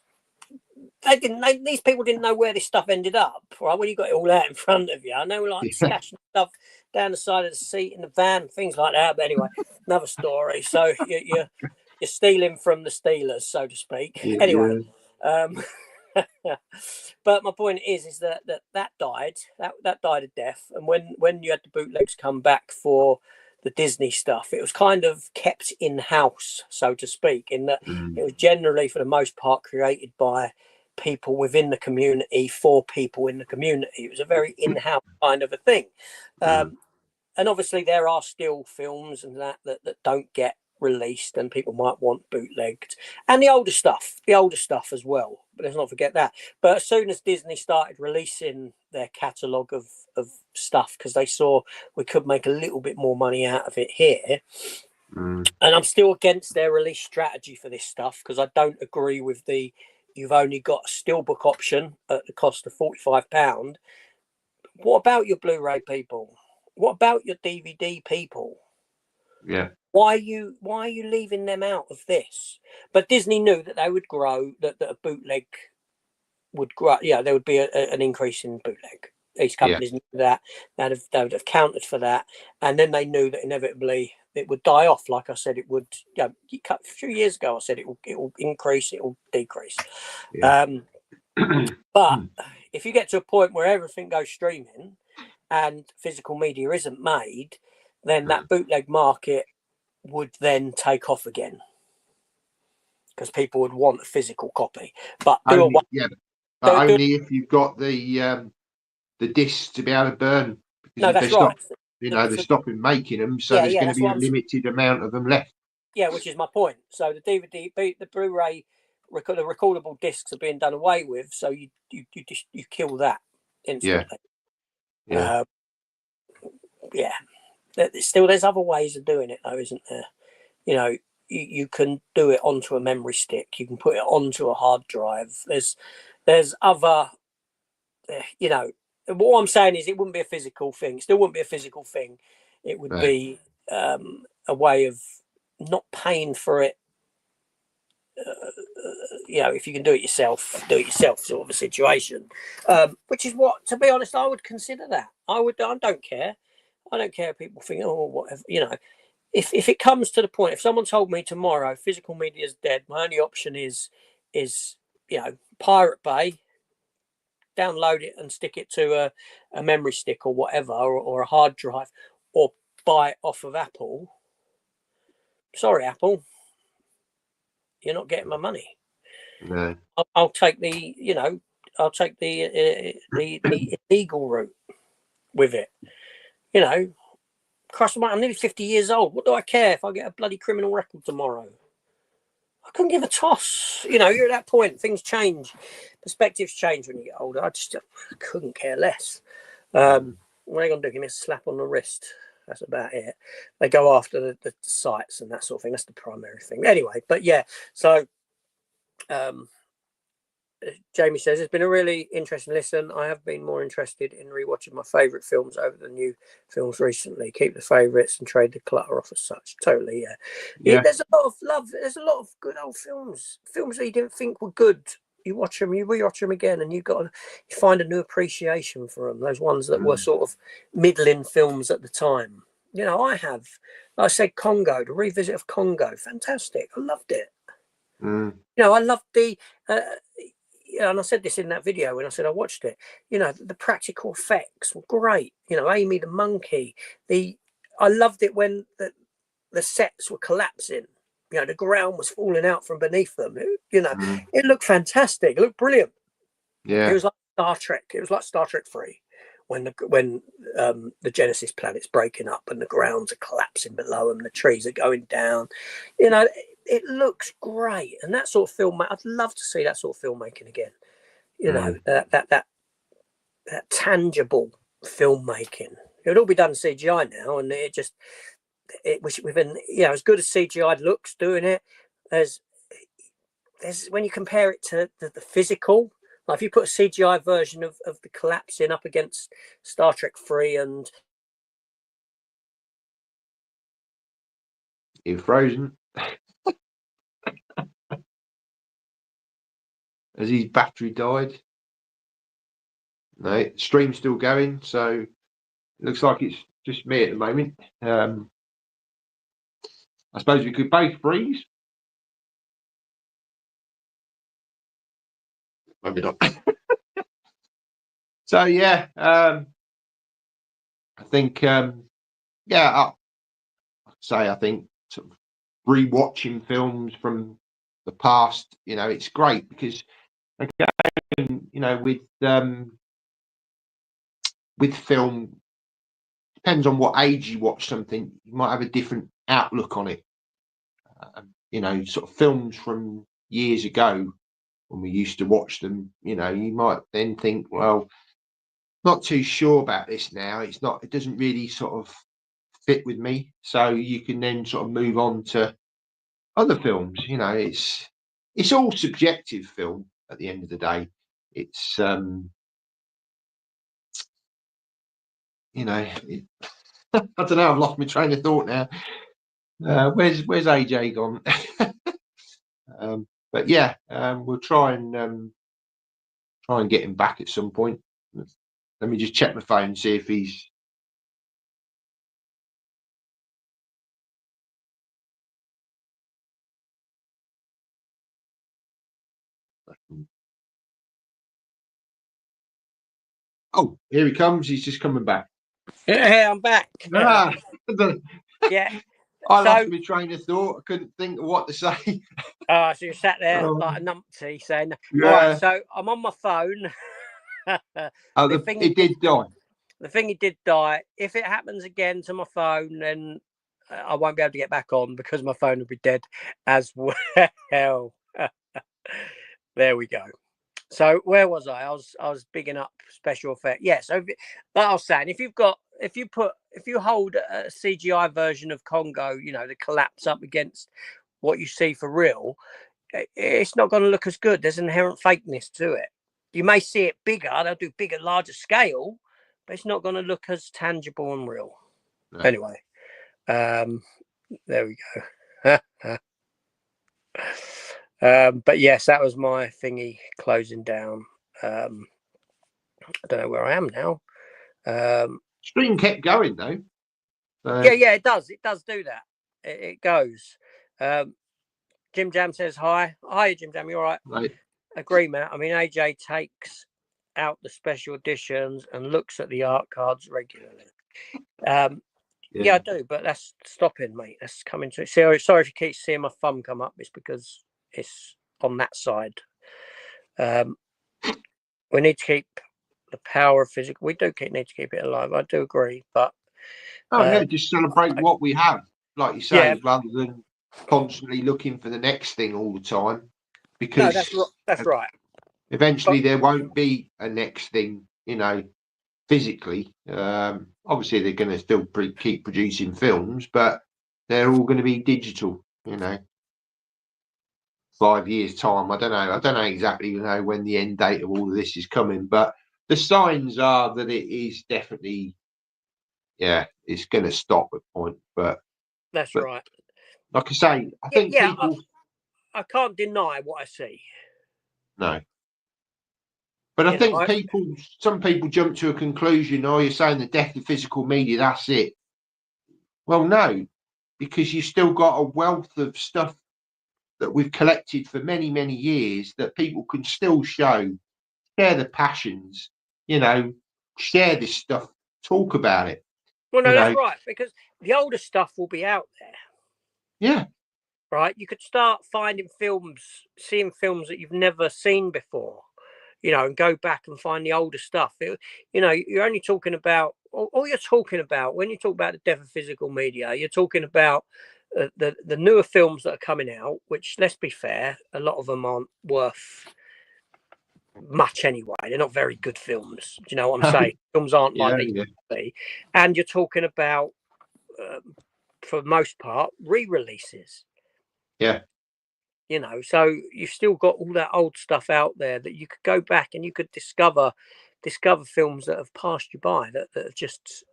these people didn't know where this stuff ended up, right? When you got it all out in front of you, I know, like stashing stuff down the side of the seat in the van, things like that. But anyway, another story. So you're stealing from the stealers, so to speak. Yeah, Anyway, but my point is that died. That died a death. And when you had the bootlegs come back for the Disney stuff, it was kind of kept in house, so to speak, in that it was generally, for the most part, created by people within the community for people in the community. It was a very in-house kind of a thing. And obviously there are still films and that don't get released and people might want bootlegged, and the older stuff as well, but let's not forget that. But as soon as Disney started releasing their catalogue of stuff, because they saw we could make a little bit more money out of it here, and I'm still against their release strategy for this stuff, because I don't agree with the you've only got a steelbook option at the cost of £45. What about your Blu-ray people? What about your DVD people? Yeah. Why are you leaving them out of this? But Disney knew that they would grow, that a bootleg would grow. Yeah, there would be an increase in bootleg. These companies knew that. They would have counted for that, and then they knew that inevitably it would die off. Like I said, it would. Yeah, a few years ago, I said it will increase, it will decrease. Yeah. But if you get to a point where everything goes streaming and physical media isn't made, then that bootleg market would then take off again, because people would want a physical copy. But only if you've got the discs to be able to burn. Because no, if that's right. they're stopping making them, so there's going to be a limited amount of them left. Yeah, which is my point. So the DVD, the Blu-ray, the recordable discs are being done away with. So you kill that instantly. Yeah. There's other ways of doing it, though, isn't there? You know, you can do it onto a memory stick. You can put it onto a hard drive. There's other, what I'm saying is it wouldn't be a physical thing. It still wouldn't be a physical thing. It would be a way of not paying for it. If you can do it yourself sort of a situation. Which is what, to be honest, I would consider that. I don't care. I don't care if people think, oh, whatever, If it comes to the point, if someone told me tomorrow physical media is dead, my only option is Pirate Bay, download it and stick it to a memory stick or whatever, or a hard drive, or buy it off of Apple. Sorry, Apple, you're not getting my money. No. I'll take the illegal route with it. I'm nearly 50 years old. What do I care if I get a bloody criminal record tomorrow? I couldn't give a toss. You're at that point. Things change. Perspectives change when you get older. I couldn't care less. What are they going to do? Give me a slap on the wrist. That's about it. They go after the sites and that sort of thing. That's the primary thing. Anyway, but yeah. So Jamie says, it's been a really interesting listen. I have been more interested in rewatching my favourite films over the new films recently. Keep the favourites and trade the clutter off as such. Totally, yeah. There's a lot of love. There's a lot of good old films that you didn't think were good. You watch them, you rewatch them again, and you find a new appreciation for them. Those ones that were sort of middling films at the time. I have, like I said, Congo, the revisit of Congo, fantastic. I loved it. I loved the. And I said this in that video when I said I watched it. The practical effects were great. Amy the monkey. I loved it when the sets were collapsing. The ground was falling out from beneath them. It looked fantastic. It looked brilliant. Yeah. It was like Star Trek. It was like Star Trek 3 when the Genesis planet's breaking up and the grounds are collapsing below them. The trees are going down. It looks great, and that sort of film, I'd love to see that sort of filmmaking again. That tangible filmmaking. It would all be done in CGI now, and within as good as CGI looks doing it. There's when you compare it to the physical, like if you put a CGI version of the collapsing up against Star Trek 3 and you're frozen. Has his battery died? No, stream's still going, so it looks like it's just me at the moment. I suppose we could both freeze. Maybe not. So yeah, I think I think sort of rewatching films from the past, it's great because again, with film, depends on what age you watch something, you might have a different outlook on it. Sort of films from years ago when we used to watch them, you might then think, well, not too sure about this now. It doesn't really sort of fit with me. So you can then sort of move on to other films. It's all subjective film at the end of the day. It's I don't know. I've lost my train of thought now. Where's AJ gone? But yeah, we'll try and get him back at some point. Let me just check my phone, see if he's. Oh, here he comes. He's just coming back. Yeah, I'm back. Ah, Yeah. I lost my train of thought. I couldn't think of what to say. So you sat there like a numpty saying, Yeah. all right, so I'm on my phone. It did die. The thing did die. If it happens again to my phone, then I won't be able to get back on because my phone will be dead as well. There we go. So where was I? I was bigging up special effect. Yeah. So like I was saying, if you hold a CGI version of Congo, the collapse up against what you see for real, it's not going to look as good. There's inherent fakeness to it. You may see it bigger. They'll do bigger, larger scale, but it's not going to look as tangible and real. No. Anyway, there we go. But yes, that was my thingy closing down. I don't know where I am now. Stream kept going though. Yeah, it does. It does do that. It goes. Jim Jam says hi. Hi, Jim Jam. You all right? Right. Agree, Matt. I mean, AJ takes out the special editions and looks at the art cards regularly. Yeah, I do, but that's stopping, mate. That's coming to. Sorry if you keep seeing my thumb come up. It's because it's on that side. We need to keep the power of physical. We do need to keep it alive. I do agree, but just celebrate what we have, like you say, rather than constantly looking for the next thing all the time. Because that's right. Eventually, there won't be a next thing, physically. Obviously, they're going to still keep producing films, but they're all going to be digital. 5 years time, I don't know exactly when the end date of all of this is coming, but the signs are that it is definitely, it's going to stop at point. But that's right. Like I say, I think people. I can't deny what I see. No. But I think some people jump to a conclusion, you're saying the death of physical media, that's it. Well, no, because you've still got a wealth of stuff that we've collected for many, many years that people can still share the passions, share this stuff, talk about it. Well, no, that's right, because the older stuff will be out there. Yeah. Right? You could start finding seeing films that you've never seen before. And go back and find the older stuff. You're only talking about, all you're talking about when you talk about the death of physical media, you're talking about the newer films that are coming out, which, let's be fair, a lot of them aren't worth much anyway. They're not very good films. Do you know what I'm saying? Films aren't like they used to be. And you're talking about, for the most part, re-releases. Yeah. So you've still got all that old stuff out there that you could go back and you could discover films that have passed you by that have just,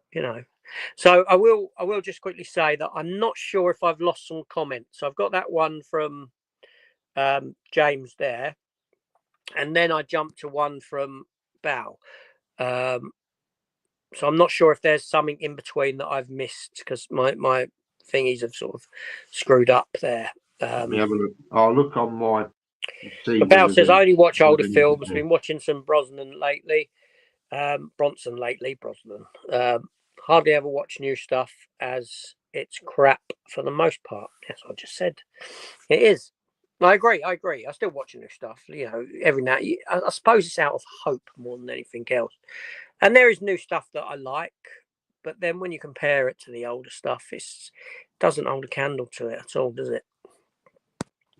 So I will just quickly say that I'm not sure if I've lost some comments. So I've got that one from James there. and then I jumped to one from Bow. So I'm not sure if there's something in between that I've missed, because my thingies have sort of screwed up there. Let me have a look. I'll look on my. But Bow says I only watch older films. Before. Been watching some Brosnan lately. Bronson lately, Brosnan. Hardly ever watch new stuff, as it's crap for the most part. That's what I just said. It is. I agree. I still watch new stuff. You know, every now. I suppose it's out of hope more than anything else. And there is new stuff that I like, but then when you compare it to the older stuff, it doesn't hold a candle to it at all, does it?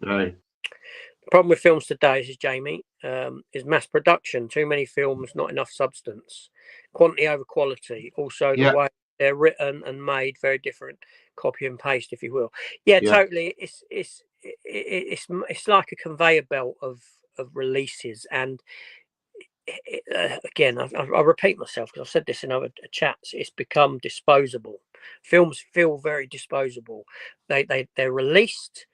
No. The problem with films today, this is Jamie, is mass production. Too many films, not enough substance. Quantity over quality. Also, the way they're written and made, very different. Copy and paste, if you will. Yeah. Totally. It's like a conveyor belt of releases, and again, I repeat myself because I've said this in other chats. It's become disposable. Films feel very disposable. They're released.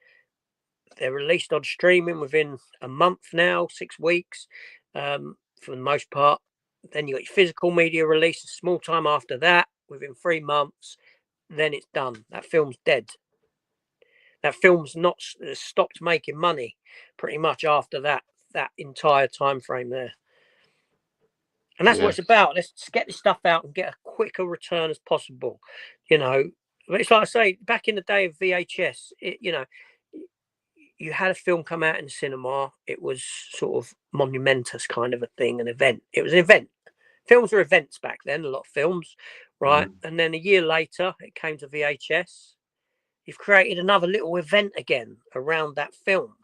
They're released on streaming within a month now, 6 weeks, for the most part. Then you got your physical media release a small time after that, within 3 months. Then it's done. That film's dead. That film's not stopped making money pretty much after that entire time frame there. And that's what it's about. Let's get this stuff out and get a quicker return as possible. You know, but it's like I say, back in the day of VHS, you had a film come out in the cinema. It was sort of monumentous kind of a thing, an event. It was an event. Films were events back then, a lot of films, right? And then a year later, it came to VHS. You've created another little event again around that film.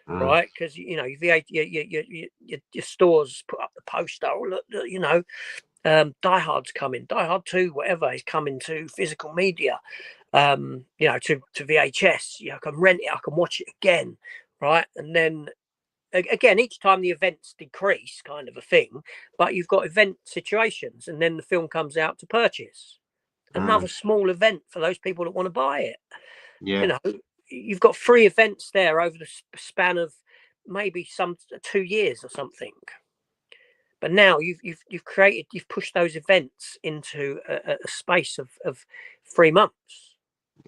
Right, because your stores put up the poster. Oh, look, Die Hard's coming. Die Hard 2, whatever, is coming to physical media. To VHS. I can rent it. I can watch it again. Right, and then again, each time the events decrease, kind of a thing. But you've got event situations, and then the film comes out to purchase. Another small event for those people that want to buy it. Yeah. You've got 3 events there over the span of maybe 2 years or something. But now you've pushed those events into a space of 3 months.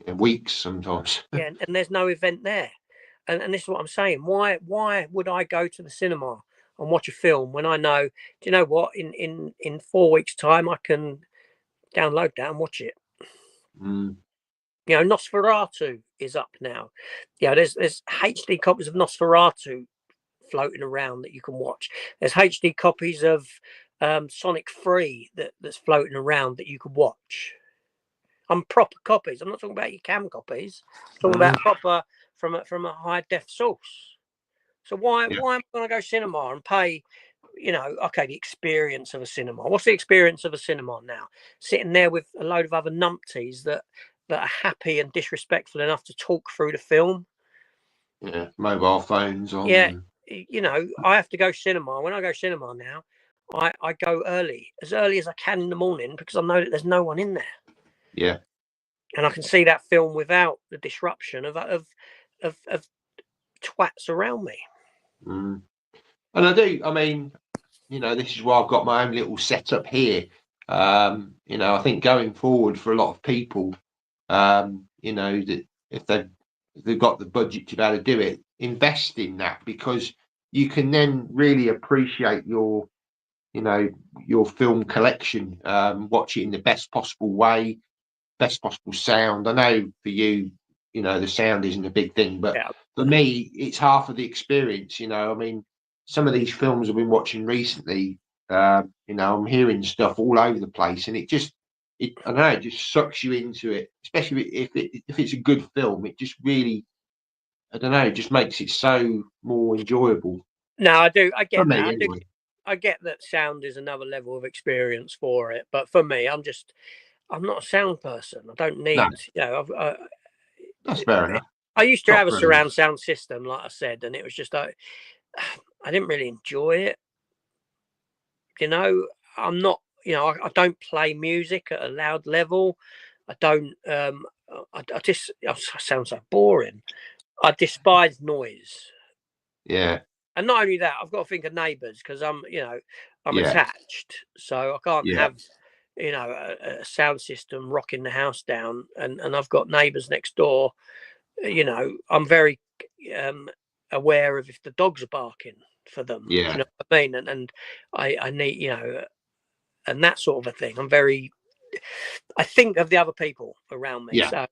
Weeks sometimes. Yeah, and there's no event there. And this is what I'm saying. Why would I go to the cinema and watch a film when I know, do you know what, in 4 weeks' time I can download that and watch it? Nosferatu is up now. There's HD copies of Nosferatu floating around that you can watch. There's HD copies of Sonic 3 that's floating around that you could watch. Proper copies. I'm not talking about your cam copies. I'm talking about proper from a high def source. So why am I going to go cinema and pay? The experience of a cinema. What's the experience of a cinema now? Sitting there with a load of other numpties that are happy and disrespectful enough to talk through the film. Yeah, mobile phones on. Yeah, I have to go cinema. When I go cinema now, I go as early as I can in the morning, because I know that there's no one in there. Yeah, and I can see that film without the disruption of twats around me. And I do. I mean, this is why I've got my own little setup here. I think going forward for a lot of people, that if they've got the budget to be able to do it, invest in that, because you can then really appreciate your film collection, watch it in the best possible way, best possible sound. I know for you, the sound isn't a big thing, but for me, it's half of the experience. I mean, some of these films I've been watching recently, I'm hearing stuff all over the place, and it just sucks you into it, especially if it's a good film. It just really, just makes it so more enjoyable. No, I do. I get that. Anyway. I get that sound is another level of experience for it, but for me, I'm not a sound person. I don't need. That's fair enough. I used to have a surround sound system, like I said, and it was just I didn't really enjoy it. I'm not. I don't play music at a loud level. I don't. I sound so boring. I despise noise. Yeah. And not only that, I've got to think of neighbours, because I'm Yeah. attached, so I can't Yeah. have a sound system rocking the house down, and I've got neighbours next door. I'm very aware of if the dogs are barking for them. Do Yeah. you know what I mean? And I need, and that sort of a thing. I think of the other people around me. Yeah. So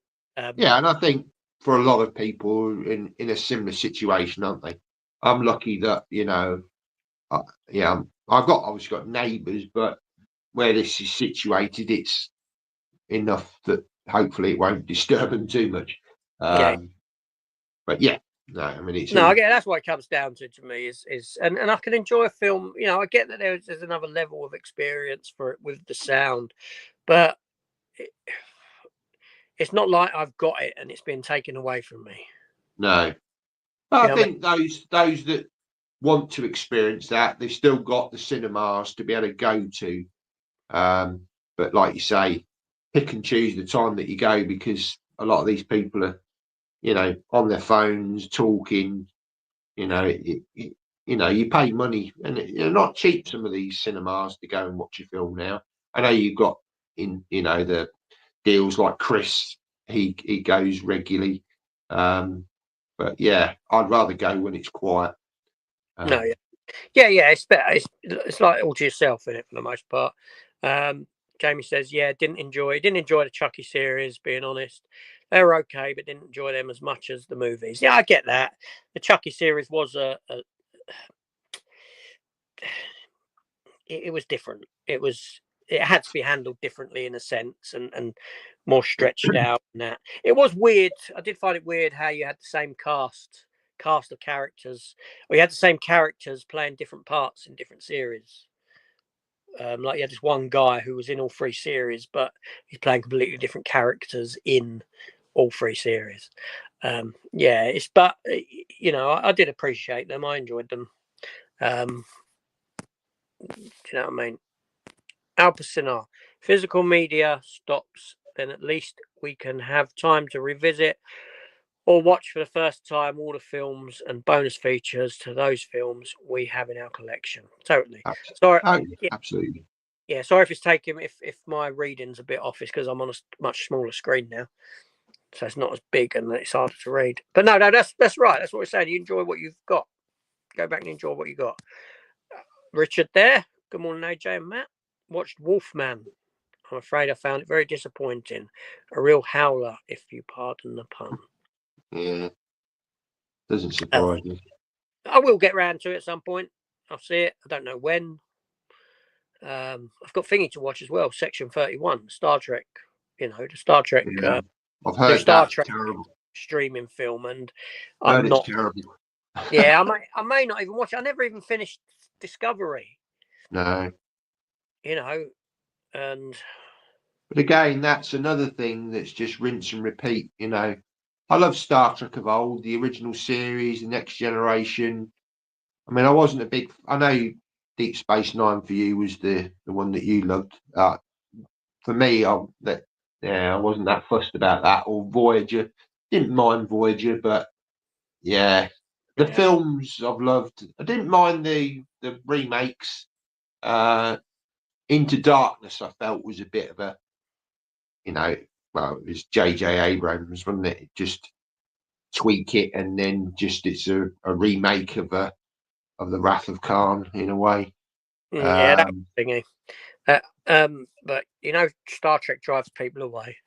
Yeah, and I think for a lot of people in a similar situation, aren't they? I'm lucky that I've obviously got neighbours, but where this is situated, it's enough that hopefully it won't disturb them too much. yeah. But yeah, no, I mean it's No, all, I get that's what it comes down to me is and I can enjoy a film. I get that there's another level of experience for it with the sound, but it's not like I've got it and it's been taken away from me. no. But You I know what think those that want to experience that, they've still got the cinemas to be able to go to. But like you say, pick and choose the time that you go, because a lot of these people are, on their phones talking. You pay money, and they're not cheap. Some of these cinemas to go and watch a film now. I know you've got the deals like Chris. He goes regularly. But yeah, I'd rather go when it's quiet. No, yeah. It's better. It's like all to yourself in it for the most part. Jamie says, didn't enjoy the Chucky series. Being honest, they were okay, but didn't enjoy them as much as the movies. Yeah, I get that. The Chucky series was it was different. It had to be handled differently in a sense, and more stretched out. And that it was weird. I did find it weird how you had the same cast of characters, or you had the same characters playing different parts in different series. Like you had this one guy who was in all three series, but he's playing completely different characters in all three series. But I did appreciate them. I enjoyed them. Do you know what I mean? Alpacina, physical media stops, then at least we can have time to revisit or watch for the first time all the films and bonus features to those films we have in our collection. Totally. Sorry. Oh, absolutely. Yeah, sorry if it's taking if my reading's a bit off. It's because I'm on a much smaller screen now, so it's not as big and it's harder to read. But no, that's right. That's what we're saying. You enjoy what you've got. Go back and enjoy what you got. Richard there. Good morning, AJ and Matt. Watched Wolfman. I'm afraid I found it very disappointing. A real howler, if you pardon the pun. Yeah, doesn't surprise me. I will get round to it at some point. I'll see it. I don't know when. I've got thingy to watch as well. Section 31, Star Trek. The Star Trek. Yeah, I've heard Star that's Trek terrible. streaming film, and Heard I'm it's not. terrible. Yeah, I may not even watch it. I never even finished Discovery. No. And But again, that's another thing that's just rinse and repeat. I love Star Trek of old, the original series, the Next Generation. I mean, I know Deep Space Nine for you was the one that you loved. For me, I wasn't that fussed about that. Or Voyager, didn't mind Voyager, but yeah, the films I've loved. I didn't mind the remakes. Into Darkness, I felt was a bit of a, well, it was J.J. Abrams, wasn't it? Just tweak it, and then just it's a remake of the Wrath of Khan in a way. that was thingy. But Star Trek drives people away.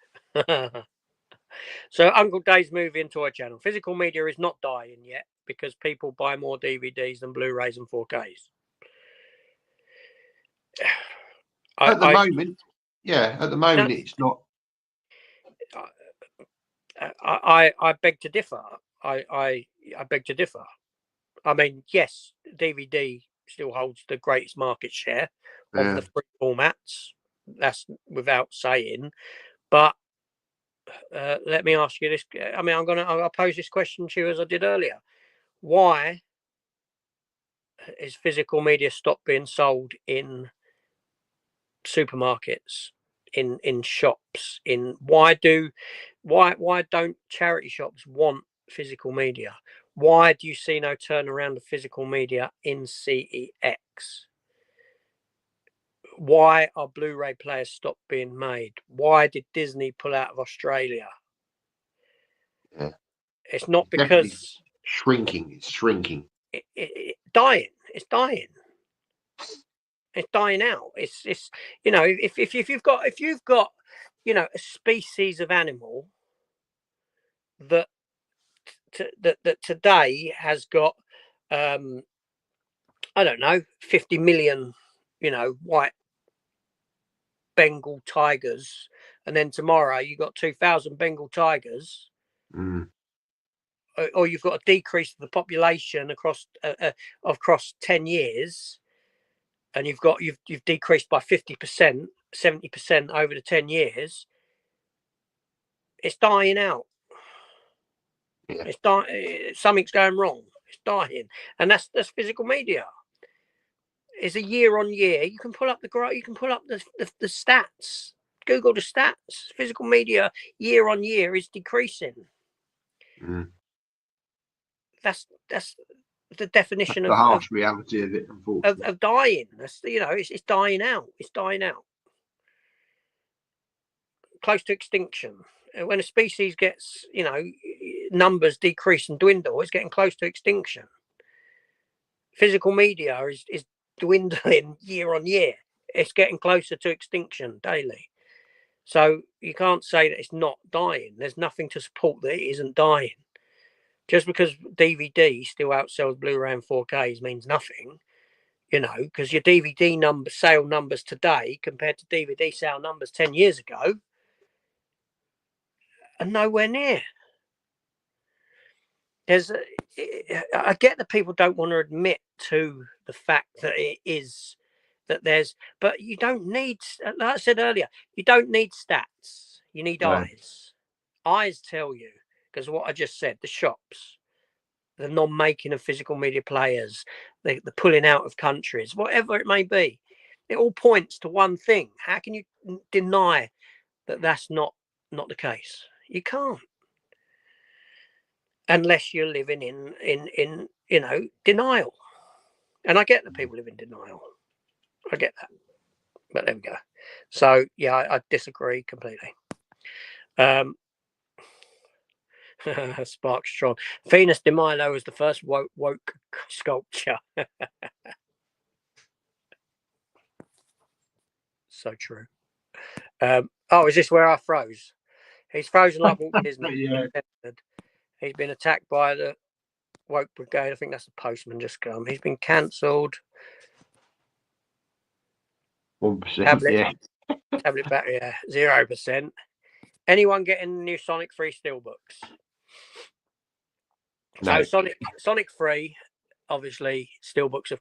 So Uncle Dave's movie and toy channel. Physical media is not dying yet because people buy more DVDs than Blu-rays and 4Ks. At the moment, it's not. I beg to differ. I beg to differ. I mean, yes, DVD still holds the greatest market share of the three formats. That's without saying. But let me ask you this. I mean, I'll pose this question to you as I did earlier. Why is physical media stopped being sold in supermarkets, in shops? Why don't charity shops want physical media? Why do you see no turnaround of physical media in CEX? Why are Blu-ray players stopped being made? Why did Disney pull out of Australia? Yeah. It's not Definitely because shrinking. It's shrinking. It's dying. It's dying. It's dying out. It's you know, if you've got you know, a species of animal that that today has got I don't know, 50 million, you know, white Bengal tigers, and then tomorrow you got 2,000 Bengal tigers, or you've got a decrease of the population across 10 years, and you've decreased by 50%, 70% over the 10 years. It's dying out. Yeah. It's dying. Something's going wrong. It's dying, and that's physical media. Is a year on year. You can pull up the stats. Google the stats. Physical media year on year is decreasing. That's the definition That's the harsh reality of it, unfortunately. Of dying. That's, you know, it's dying out. It's dying out. Close to extinction. When a species gets, you know, numbers decrease and dwindle, it's getting close to extinction. Physical media is dwindling year on year. It's getting closer to extinction daily. So you can't say that it's not dying. There's nothing to support that it isn't dying. Just because DVD still outsells Blu-ray and 4Ks means nothing, you know, because your DVD sale numbers today compared to DVD sale numbers 10 years ago are nowhere near. I get that people don't want to admit to the fact that it is, but you don't need, like I said earlier, you don't need stats. You need eyes. Eyes tell you, because what I just said, the shops, the non-making of physical media players, the pulling out of countries, whatever it may be, it all points to one thing. How can you deny that that's not the case? You can't, unless you're living in you know, denial. And I get that people live in denial. I get that, but there we go. So yeah, I disagree completely. Sparkstron. Venus de Milo was the first woke sculpture. So true. Oh, is this where I froze? He's frozen like Walt Disney. Yeah. He's been attacked by the woke brigade. I think that's the postman just come. He's been cancelled. 1%. Yeah. Tablet battery, 0%. Anyone getting new Sonic 3 steelbooks? No. So Sonic 3, obviously, steelbooks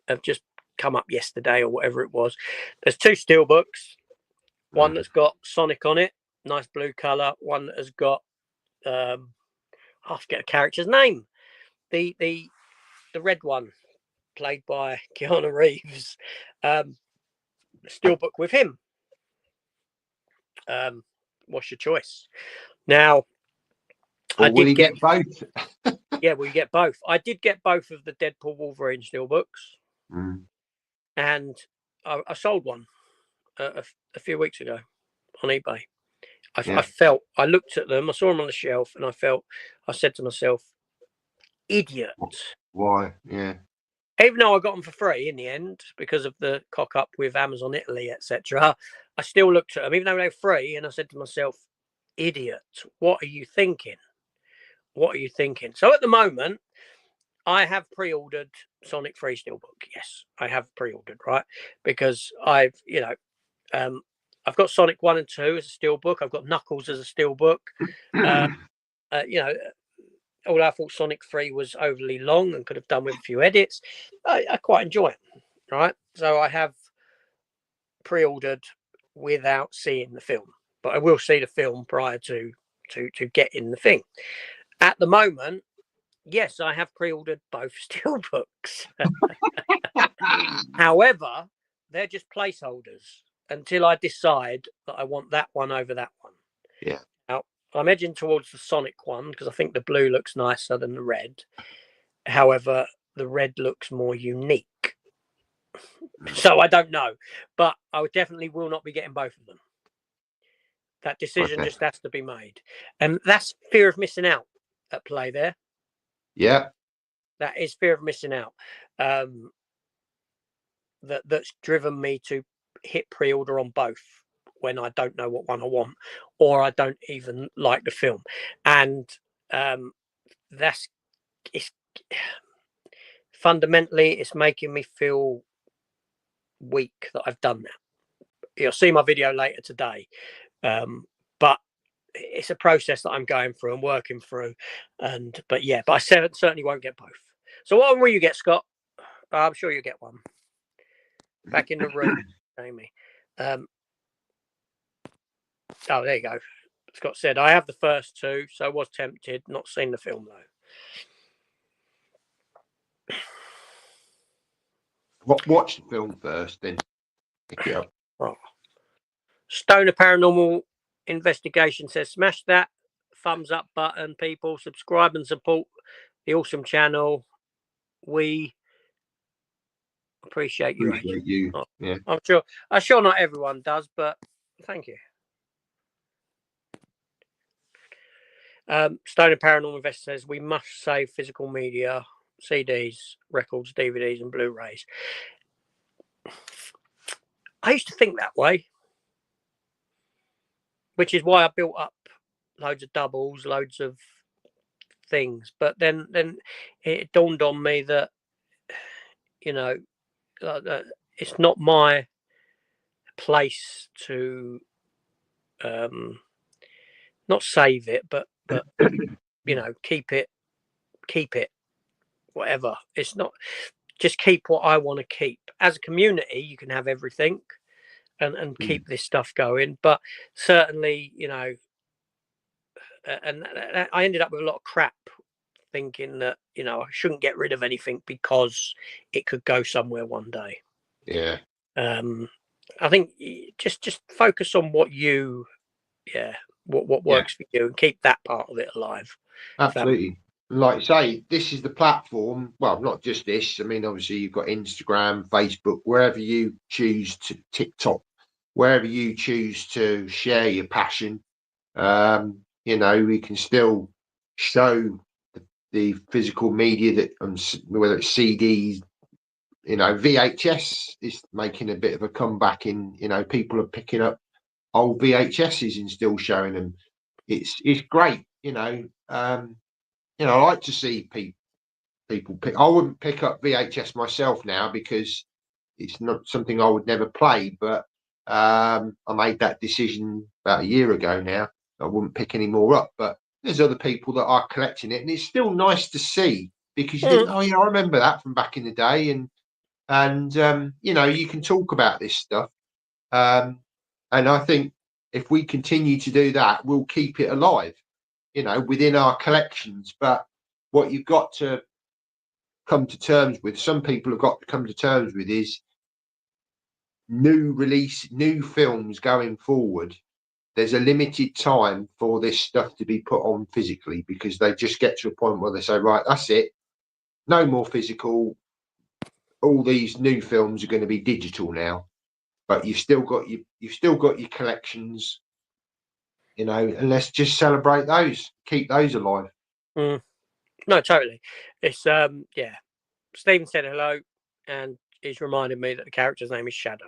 have just come up yesterday or whatever it was. There's 2 steelbooks. One that's got Sonic on it, nice blue color. One that has got I forget a character's name. The red one, played by Keanu Reeves. Steelbook with him. What's your choice? Now, or will you get both? Yeah, well, you get both. I did get both of the Deadpool Wolverine steelbooks, and I sold one a few weeks ago on eBay. I looked at them, I saw them on the shelf, and I said to myself, idiot. Why? Yeah. Even though I got them for free in the end because of the cock up with Amazon Italy, etc., I still looked at them, even though they were free, and I said to myself, idiot, what are you thinking? What are you thinking? So at the moment, I have pre-ordered Sonic 3 steelbook. Yes, I have pre-ordered, right? Because I've got Sonic 1 and 2 as a steelbook. I've got Knuckles as a steelbook. You know, although I thought Sonic 3 was overly long and could have done with a few edits, I quite enjoy it, right? So I have pre-ordered without seeing the film, but I will see the film prior to getting the thing. At the moment, yes, I have pre-ordered both steelbooks. However, they're just placeholders until I decide that I want that one over that one. Yeah. Now, I'm edging towards the Sonic one because I think the blue looks nicer than the red. However, the red looks more unique. So I don't know, but I definitely will not be getting both of them. That decision just has to be made, and that's fear of missing out at play there. Yeah, that is fear of missing out. That's driven me to hit pre-order on both when I don't know what one I want, or I don't even like the film, and that's it's fundamentally it's making me feel weak that I've done that. You'll see my video later today, but it's a process that I'm going through and working through, but I certainly won't get both. So what will you get, Scott? I'm sure you get one. Back in the room, Jamie. Oh, there you go. Scott said, I have the first two, so I was tempted. Not seen the film, though. Watch the film first, then pick it up. Oh. Stoner Paranormal Investigation says, smash that thumbs up button, people. Subscribe and support the awesome channel. We appreciate you. Appreciate you. Oh, yeah. I'm sure not everyone does, but thank you. Stoner Paranormal Investor says we must save physical media, CDs, records, DVDs, and Blu-rays. I used to think that way, which is why I built up loads of doubles, loads of things. But then it dawned on me that it's not my place to not save it, but keep it, whatever. It's not just keep what I want to keep. As a community, you can have everything and keep this stuff going, but certainly, and I ended up with a lot of crap thinking that, I shouldn't get rid of anything because it could go somewhere one day. Yeah. I think just focus on what what works for you and keep that part of it alive. Absolutely. Like I say, this is the platform. Well, not just this. I mean, obviously you've got Instagram, Facebook, wherever you choose to, TikTok, wherever you choose to share your passion. We can still show the physical media that, whether it's CDs, VHS is making a bit of a comeback in, people are picking up old VHSs and still showing them. It's great, I like to see people pick. I wouldn't pick up VHS myself now because it's not something I would never play. But I made that decision about a year ago now. I wouldn't pick any more up. But there's other people that are collecting it, and it's still nice to see because you think, oh yeah, I remember that from back in the day, and you can talk about this stuff. And I think if we continue to do that, we'll keep it alive, within our collections. But what you've got to come to terms with, some people have got to come to terms with, is new films going forward. There's a limited time for this stuff to be put on physically because they just get to a point where they say, right, that's it, no more physical. All these new films are going to be digital now, but you've still got your collections, and let's just celebrate those, keep those alive. No, totally. It's Stephen said hello, and he's reminded me that the character's name is Shadow.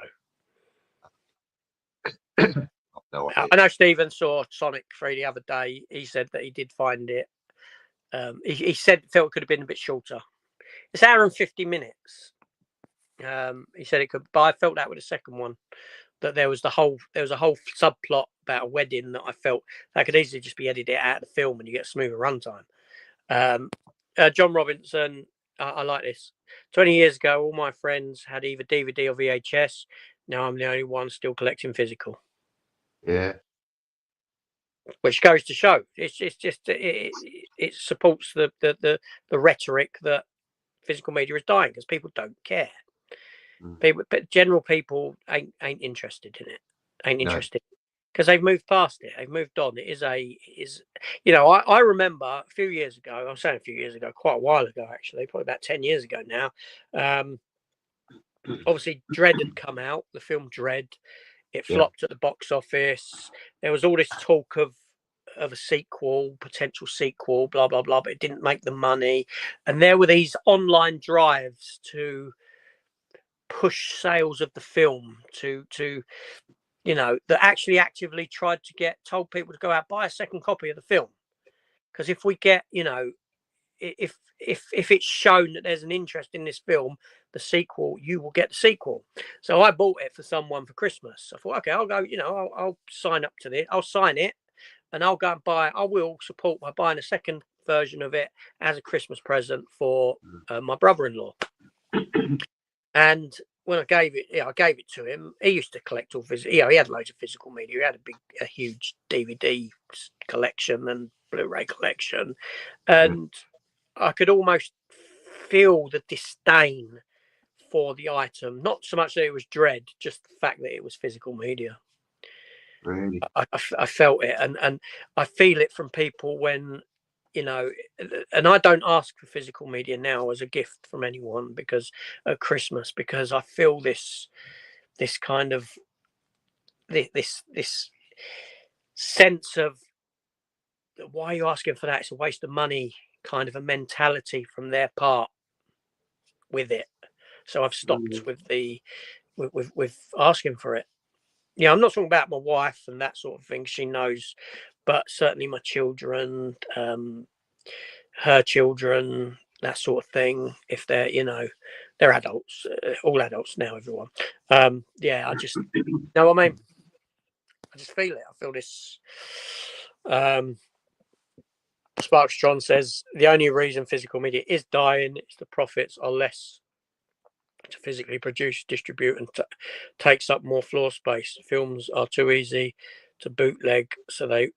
No, I know Stephen saw Sonic 3 the other day. He said that he did find it. He said felt it could have been a bit shorter. It's 1 hour and 50 minutes. He said it could, but I felt that with the second one, that there was a whole subplot about a wedding that I felt that could easily just be edited out of the film and you get a smoother runtime. John Robinson, I like this. 20 years ago, all my friends had either DVD or VHS. Now I'm the only one still collecting physical. Yeah. Which goes to show it supports the rhetoric that physical media is dying because people don't care. But general people ain't interested in it. Ain't interested because they've moved past it. They've moved on. It is you know, I remember a few years ago, I'm saying a few years ago, quite a while ago, actually, probably about 10 years ago now. Obviously, Dread had come out, the film Dread. It flopped at the box office. There was all this talk of a sequel, potential sequel, blah, blah, blah, but it didn't make the money. And there were these online drives to push sales of the film to you know, that actually actively tried to told people to go out, buy a second copy of the film. Because if we get, you know, if it's shown that there's an interest in this film, the sequel, you will get the sequel. So I bought it for someone for Christmas. I thought, okay, I'll go, you know, I'll sign up to this. I'll sign it and I'll go and I will support by buying a second version of it as a Christmas present for my brother-in-law. And when I gave it to him. He used to collect all physical. You know, he had loads of physical media. He had a huge DVD collection and Blu-ray collection, and I could almost feel the disdain for the item. Not so much that it was Dread, just the fact that it was physical media. Really? I felt it, and I feel it from people when, you know, and I don't ask for physical media now as a gift from anyone because at Christmas, because I feel this kind of this sense of, why are you asking for that? It's a waste of money, kind of a mentality from their part with it. So I've stopped with asking for it. Yeah, I'm not talking about my wife and that sort of thing. She knows, but certainly my children, her children, that sort of thing. If they're, you know, they're adults, all adults now, everyone. Yeah, I just know what I mean. I just feel it. I feel this. Sparkstron says the only reason physical media is dying is the profits are less to physically produce, distribute, and takes up more floor space. Films are too easy to bootleg, so they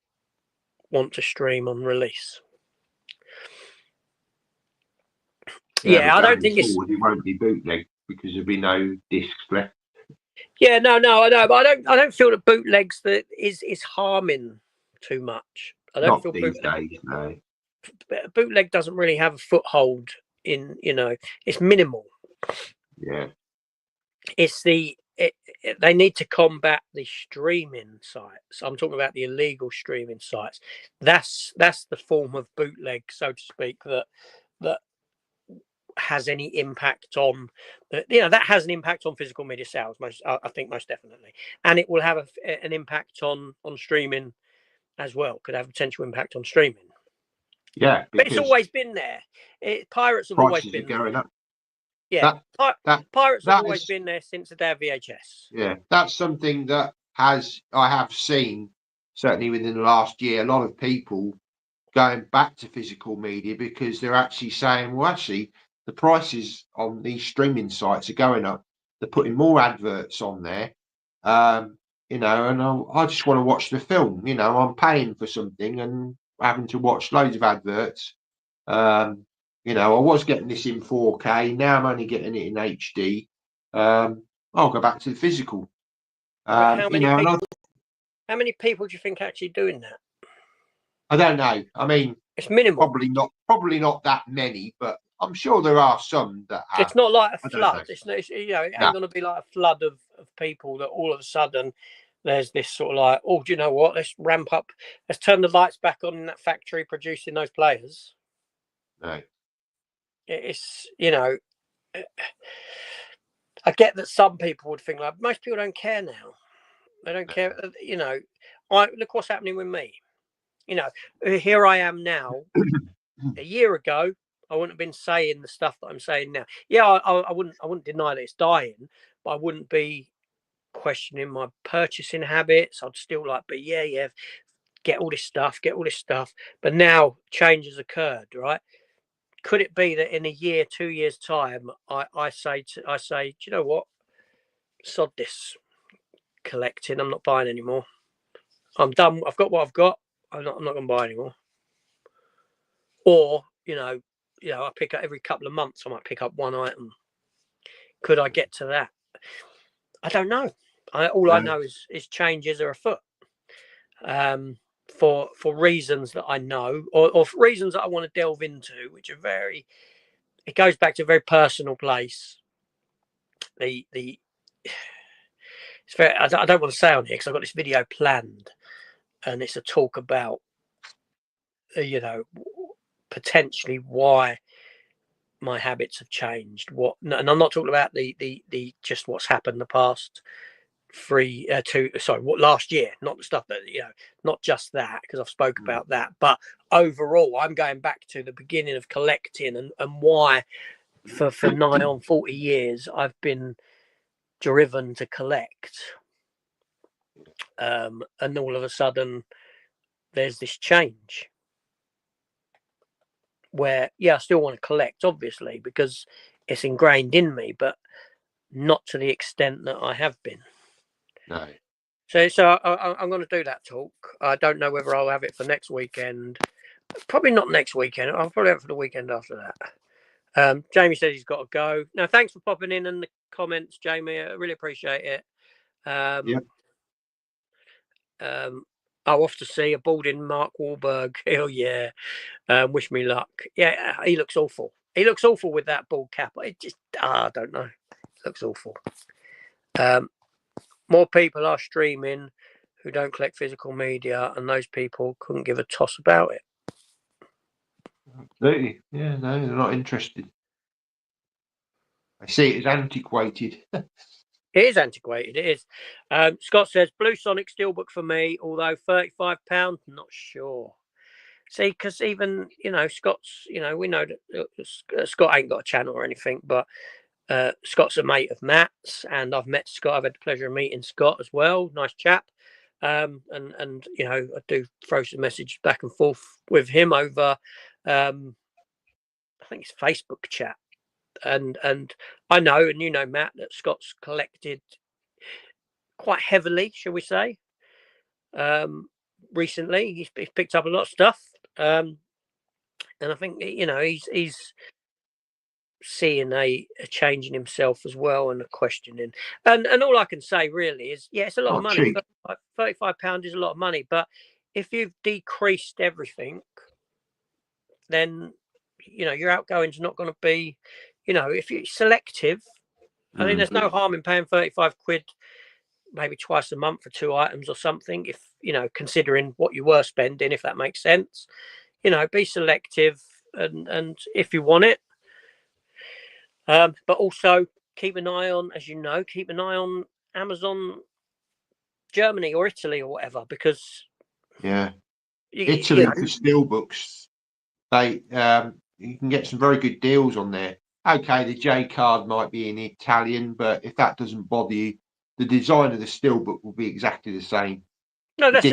want to stream on release. Yeah, I don't think it won't be bootleg because there'll be no discs left. Yeah, no, I know, but I don't feel that bootlegs that is harming too much. I don't feel these days, no. Bootleg doesn't really have a foothold in, you know, it's minimal. Yeah. It's they need to combat the streaming sites. I'm talking about the illegal streaming sites. That's the form of bootleg, so to speak, that has any impact on, you know, that has an impact on physical media sales. I think most definitely, and it will have an impact on streaming as well. Could have a potential impact on streaming. Yeah, but it's always been there. Pirates have always been going up. Yeah, pirates have always been there since the day of VHS. Yeah, that's something that I have seen certainly within the last year. A lot of people going back to physical media because they're actually saying, well, actually, the prices on these streaming sites are going up. They're putting more adverts on there, you know, and I just want to watch the film. You know, I'm paying for something and having to watch loads of adverts. You know, I was getting this in 4K. Now I'm only getting it in HD. I'll go back to the physical. How many people do you think are actually doing that? I don't know. I mean, it's minimal. Probably not that many, but I'm sure there are some that have. It's not like a flood. It's you know, it ain't going to be like a flood of people that all of a sudden there's this sort of like, oh, do you know what? Let's ramp up. Let's turn the lights back on in that factory producing those players. No. It's, you know, I get that some people would think like, most people don't care now. They don't care. You know, look what's happening with me. You know, here I am now. A year ago, I wouldn't have been saying the stuff that I'm saying now. Yeah, I wouldn't deny that it's dying, but I wouldn't be questioning my purchasing habits. I'd still like, but yeah, get all this stuff. But now change has occurred, right? Could it be that in a year, 2 years time, I say, do you know what? Sod this collecting. I'm not buying anymore. I'm done. I've got what I've got. I'm not going to buy anymore. Or, you know, I pick up every couple of months. I might pick up one item. Could I get to that? I don't know. All I know is changes are afoot. for reasons that I know, or for reasons that I want to delve into, which are very. It goes back to a very personal place. It's very. I don't want to say on here because I've got this video planned, and it's a talk about, potentially why my habits have changed. And I'm not talking about the just what's happened the past what last year, not the stuff that not just that, because I've spoke about that, but overall I'm going back to the beginning of collecting and why for nigh on 40 years I've been driven to collect, and all of a sudden there's this change where I still want to collect, obviously, because it's ingrained in me, but not to the extent that I have been. No. So I'm going to do that talk. I don't know whether I'll have it for next weekend. Probably not next weekend. I'll probably have it for the weekend after that. Jamie says he's got to go. Now, thanks for popping in the comments, Jamie. I really appreciate it. Off to see a balding Mark Wahlberg. Hell yeah. Wish me luck. Yeah, he looks awful. He looks awful with that bald cap. It just, I don't know. It looks awful. More people are streaming who don't collect physical media, and those people couldn't give a toss about it. Absolutely. Yeah, no, they're not interested. I see it as antiquated. It is antiquated. It is. Scott says Blue Sonic Steelbook for me, although £35. Not sure. See, because even Scott's. We know that Scott ain't got a channel or anything, but Scott's a mate of Matt's, and I've met Scott. I've had the pleasure of meeting Scott as well. Nice chap. And I do throw some messages back and forth with him over, I think it's Facebook chat, and I know, and Matt, that Scott's collected quite heavily, shall we say. Recently, he's picked up a lot of stuff, and I think he's seeing a change in himself as well, and a questioning, and all I can say really is, it's a lot of money. £35 is a lot of money, but if you've decreased everything, then your outgoing's not going to be, if you're selective. I think there's no harm in paying 35 quid maybe twice a month for 2 items or something, if considering what you were spending, if that makes sense. Be selective, and if you want it. But also keep an eye on, keep an eye on Amazon Germany or Italy or whatever, because Italy for steelbooks, they you can get some very good deals on there. Okay, the J card might be in Italian, but if that doesn't bother you, the design of the steelbook will be exactly the same. No, that's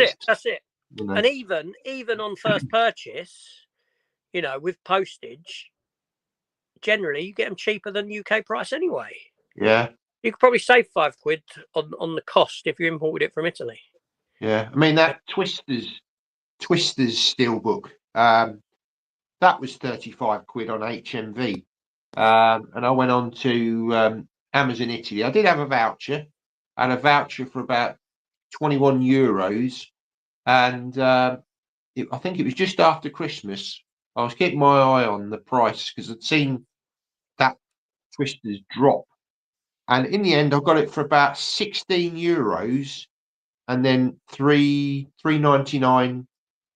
it. And even on first purchase, with postage, generally you get them cheaper than UK price anyway. Yeah, you could probably save £5 on the cost if you imported it from Italy. Yeah, I mean that Twisters steelbook, that was 35 quid on HMV, and I went on to Amazon Italy. I did have a voucher, for about €21, and I think it was just after Christmas. I was keeping my eye on the price because I'd seen that Twisters drop, and in the end I got it for about €16, and then £3.99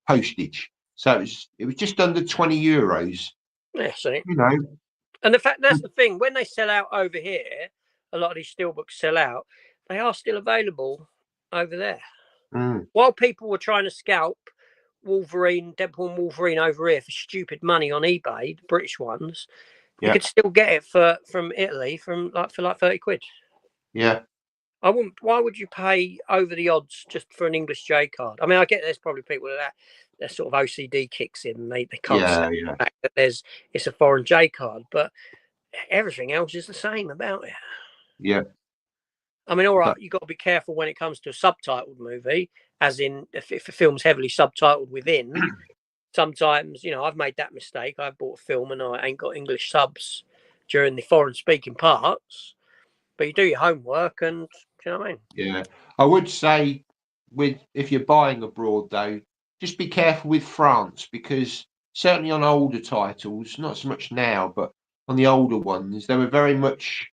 postage. So it was just under €20. Yeah, see. And the fact that's the thing, when they sell out over here, a lot of these steelbooks sell out, they are still available over there. While people were trying to scalp Deadpool and Wolverine over here for stupid money on eBay, the British ones, you could still get it from Italy for like 30 quid. Yeah. I wouldn't. Why would you pay over the odds just for an English J card? I mean, I get there's probably people that their sort of OCD kicks in, and they can't see the fact that it's a foreign J card, but everything else is the same about it. Yeah. I mean, all right, you've got to be careful when it comes to a subtitled movie, as in if a film's heavily subtitled within. Sometimes, I've made that mistake. I've bought a film and I ain't got English subs during the foreign speaking parts. But you do your homework, and do you know what I mean? Yeah, I would say with if you're buying abroad though, just be careful with France, because certainly on older titles, not so much now, but on the older ones, they were very much,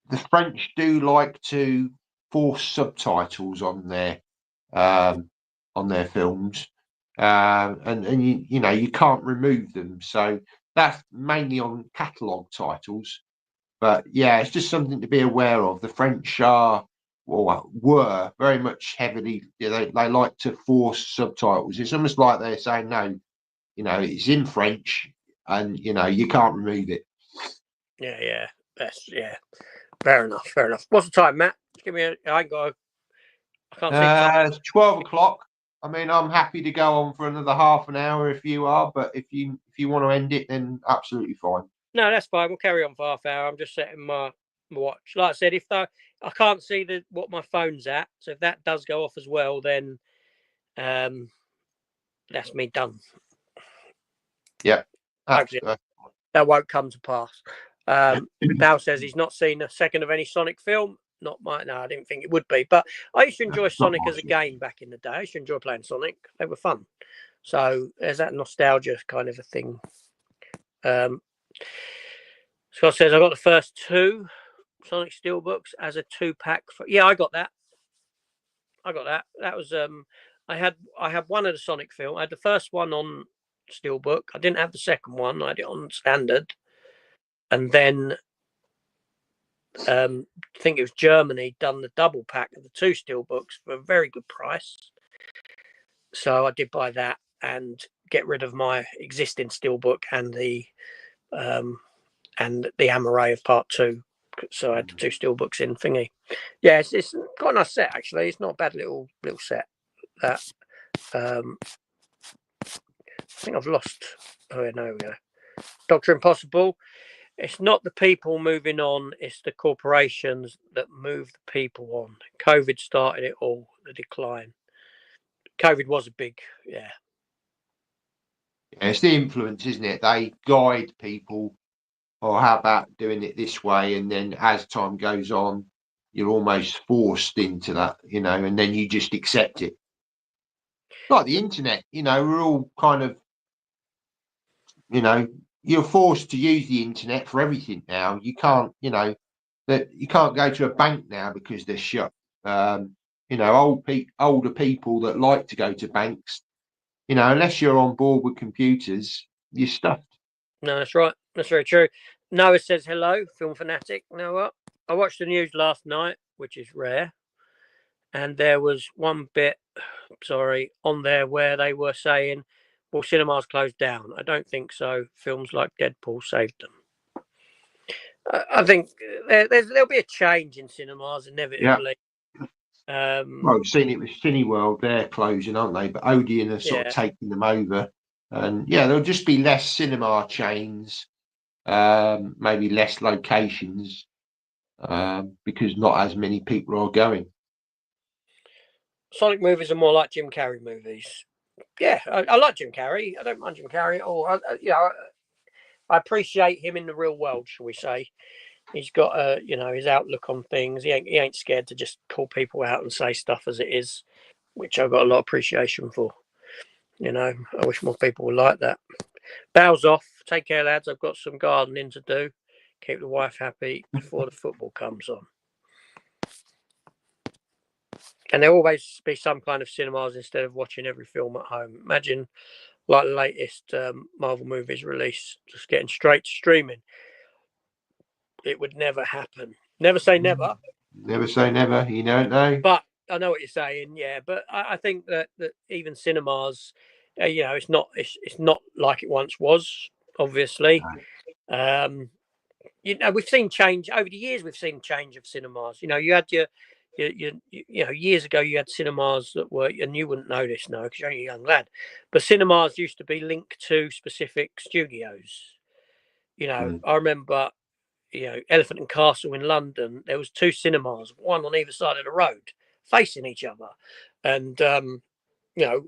the French do like to force subtitles on their films, and you know you can't remove them. So that's mainly on catalogue titles. But yeah, it's just something to be aware of. The French are, or were, very much heavily, you know, they like to force subtitles. It's almost like they're saying, no, you know, it's in French, and you know you can't remove it. Yeah. That's Fair enough. Fair enough. What's the time, Matt? Give me I ain't got. I can't see the time. It's 12 o'clock. I mean, I'm happy to go on for another half an hour if you are, but if you want to end it, then absolutely fine. No, that's fine. We'll carry on for half hour. I'm just setting my watch. Like I said, if I can't see what my phone's at, so if that does go off as well, then that's me done. Yeah, that won't come to pass. Bal says he's not seen a second of any Sonic film. Not my. No, I didn't think it would be. But I used to enjoy Sonic as a game back in the day. I used to enjoy playing Sonic. They were fun. So there's that nostalgia kind of a thing. Scott says I got the first 2 Sonic Steelbooks as a 2-pack. Yeah, I got that. That was I had one of the Sonic film. I had the first one on Steelbook. I didn't have the second one. I had it on standard. And then I think it was Germany done the double pack of the 2 Steelbooks for a very good price. So I did buy that and get rid of my existing Steelbook and the Amaray of Part 2. So I had the 2 Steelbooks in thingy. Yeah, it's quite a nice set actually. It's not a bad little set. That I think I've lost. Oh yeah, no, we go. Dr. Impossible. It's not the people moving on, it's the corporations that move the people on. COVID started it all, the decline. COVID was a big, yeah. It's the influence, isn't it? They guide people, or how about doing it this way? And then as time goes on, you're almost forced into that, you know, and then you just accept it. Like the internet, you know, we're all kind of, you know, you're forced to use the internet for everything now. You can't, you know, that you can't go to a bank now because they're shut. You know, older people that like to go to banks, you know, unless you're on board with computers, you're stuffed. No, that's right. That's very true. Noah says hello, film fanatic. You know what? I watched the news last night, which is rare. And there was one bit, on there where they were saying, well, cinemas closed down. I don't think so. Films like Deadpool saved them. I think there'll be a change in cinemas inevitably. Yeah. Well, we've seen it with Cineworld. They're closing, aren't they? But Odeon are sort of taking them over. And yeah, there'll just be less cinema chains, maybe less locations, because not as many people are going. Sonic movies are more like Jim Carrey movies. Yeah, I like Jim Carrey. I don't mind Jim Carrey at all. I appreciate him in the real world, shall we say. He's got his outlook on things. He ain't scared to just call people out and say stuff as it is, which I've got a lot of appreciation for. You know, I wish more people were like that. Bow's off. Take care, lads. I've got some gardening to do. Keep the wife happy before the football comes on. And there'll always be some kind of cinemas instead of watching every film at home. Imagine like the latest Marvel movies release, just getting straight to streaming. It would never happen. Never say never. Never say never. You don't know. But I know what you're saying. Yeah, but I think that even cinemas, it's not like it once was. Obviously, we've seen change over the years. We've seen change of cinemas. You know, you had your years ago you had cinemas that were, and you wouldn't know this now because you're only a young lad, but cinemas used to be linked to specific studios. You know, I remember, Elephant and Castle in London, there was 2 cinemas, one on either side of the road, facing each other. And, all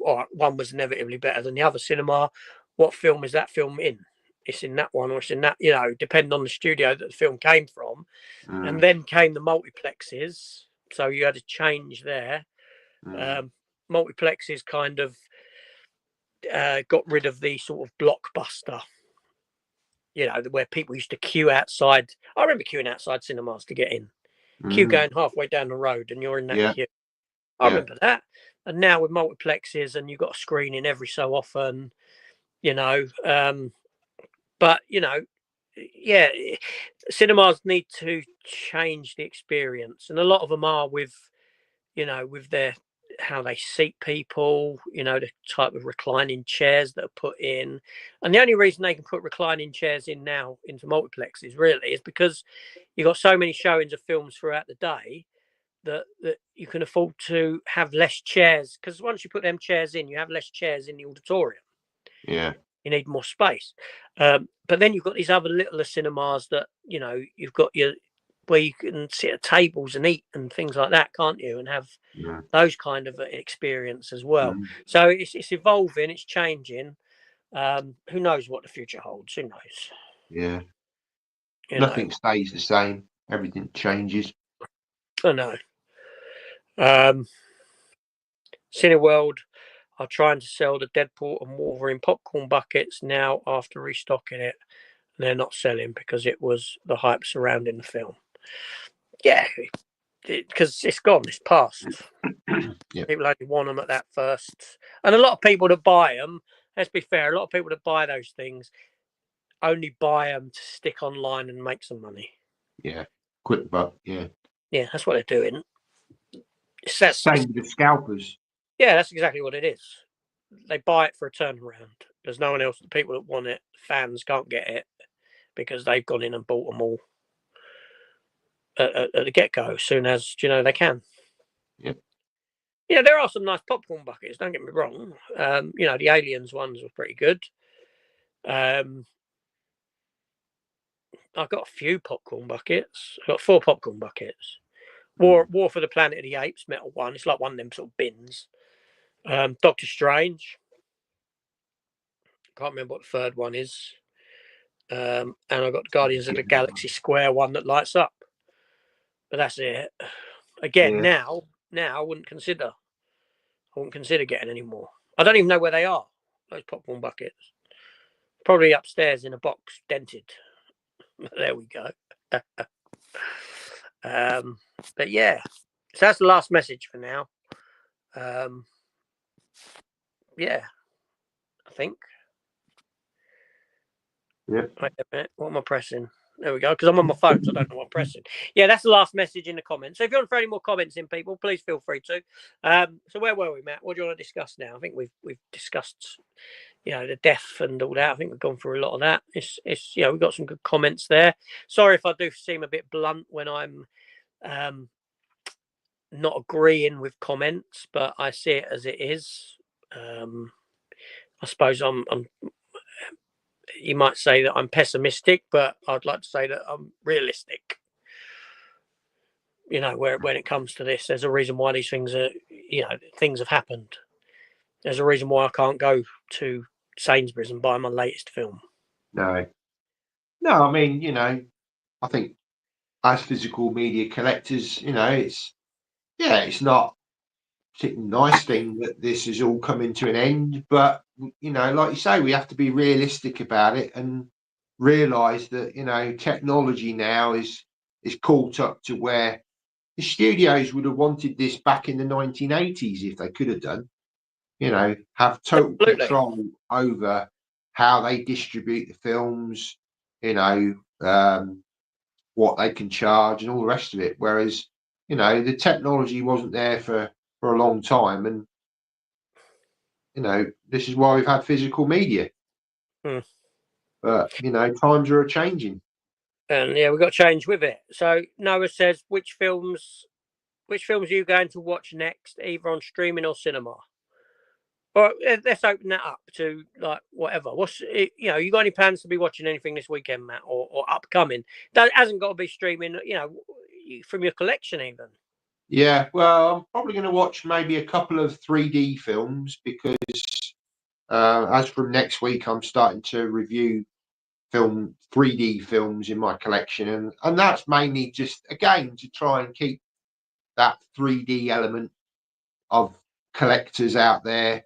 right, one was inevitably better than the other cinema. What film is that film in? It's in that one or it's in that, depending on the studio that the film came from. And then came the multiplexes. So you had a change there. Mm. Multiplexes kind of got rid of the sort of blockbuster, where people used to queue outside. I remember queuing outside cinemas to get in. Queue Mm. going halfway down the road and you're in that Yeah. queue. I Yeah. remember that. And now with multiplexes and you've got a screening every so often, but yeah, cinemas need to change the experience, and a lot of them are with their how they seat people, the type of reclining chairs that are put in. And the only reason they can put reclining chairs in now into multiplexes really is because you've got so many showings of films throughout the day that you can afford to have less chairs, because once you put them chairs in, you have less chairs in the auditorium. Yeah. You need more space. But then you've got these other littler cinemas that you've got your where you can sit at tables and eat and things like that, can't you? And have Yeah. those kind of experience as well. Mm. So it's evolving, it's changing. Who knows what the future holds? Who knows? Yeah. You know, Nothing stays the same. Everything changes. I know. Cineworld are trying to sell the Deadpool and Wolverine popcorn buckets now after restocking it. They're not selling because it was the hype surrounding the film. Yeah, because it's gone, it's past. Yeah. People only want them at that first. And a lot of people that buy them, let's be fair, a lot of people that buy those things only buy them to stick online and make some money. Yeah. Quick buck. Yeah. Yeah, that's what they're doing. That's, Same with the scalpers. yeah, that's exactly what it is. They buy it for a turnaround. There's no one else. The people that want it, fans, can't get it because they've gone in and bought them all at the get-go as soon as they can. Yep. There are some nice popcorn buckets, don't get me wrong. The Aliens ones were pretty good. I've got a few popcorn buckets. I've got 4 popcorn buckets. War for the Planet of the Apes, metal one. It's like one of them sort of bins. Doctor Strange. Can't remember what the third one is. And I've got the Guardians of the Galaxy square one that lights up. But that's it. Again, Yeah. now I wouldn't consider getting any more. I don't even know where they are, those popcorn buckets. Probably upstairs in a box, dented. There we go. But yeah, so that's the last message for now. Yeah, I think. Yeah. Wait a minute, what am I pressing? There we go, because I'm on my phone, so I don't know what I'm pressing. Yeah, that's the last message in the comments. So if you want to throw any more comments in, people, please feel free to. So where were we, Matt? What do you want to discuss now? I think we've discussed, the death and all that. I think we've gone through a lot of that. It's we've got some good comments there. Sorry if I do seem a bit blunt when I'm not agreeing with comments, but I see it as it is. I suppose I'm you might say that I'm pessimistic, but I'd like to say that I'm realistic. Where when it comes to this, there's a reason why these things are, things have happened. There's a reason why I can't go to Sainsbury's and buy my latest film. No. No, I mean, I think as physical media collectors, it's not a particularly nice thing that this is all coming to an end. But, like you say, we have to be realistic about it and realise that, technology now is caught up to where the studios would have wanted this back in the 1980s if they could have done. Have total Absolutely. control over how they distribute the films, what they can charge and all the rest of it. Whereas, the technology wasn't there for a long time. And, this is why we've had physical media. But, times are changing. And yeah, we've got to change with it. So Noah says, which films are you going to watch next, either on streaming or cinema? Or let's open that up to like whatever. You got any plans to be watching anything this weekend, Matt, or upcoming? That hasn't got to be streaming, from your collection even. Yeah, well, I'm probably going to watch maybe a couple of 3D films because as from next week, I'm starting to review 3D films in my collection, and that's mainly just again to try and keep that 3D element of collectors out there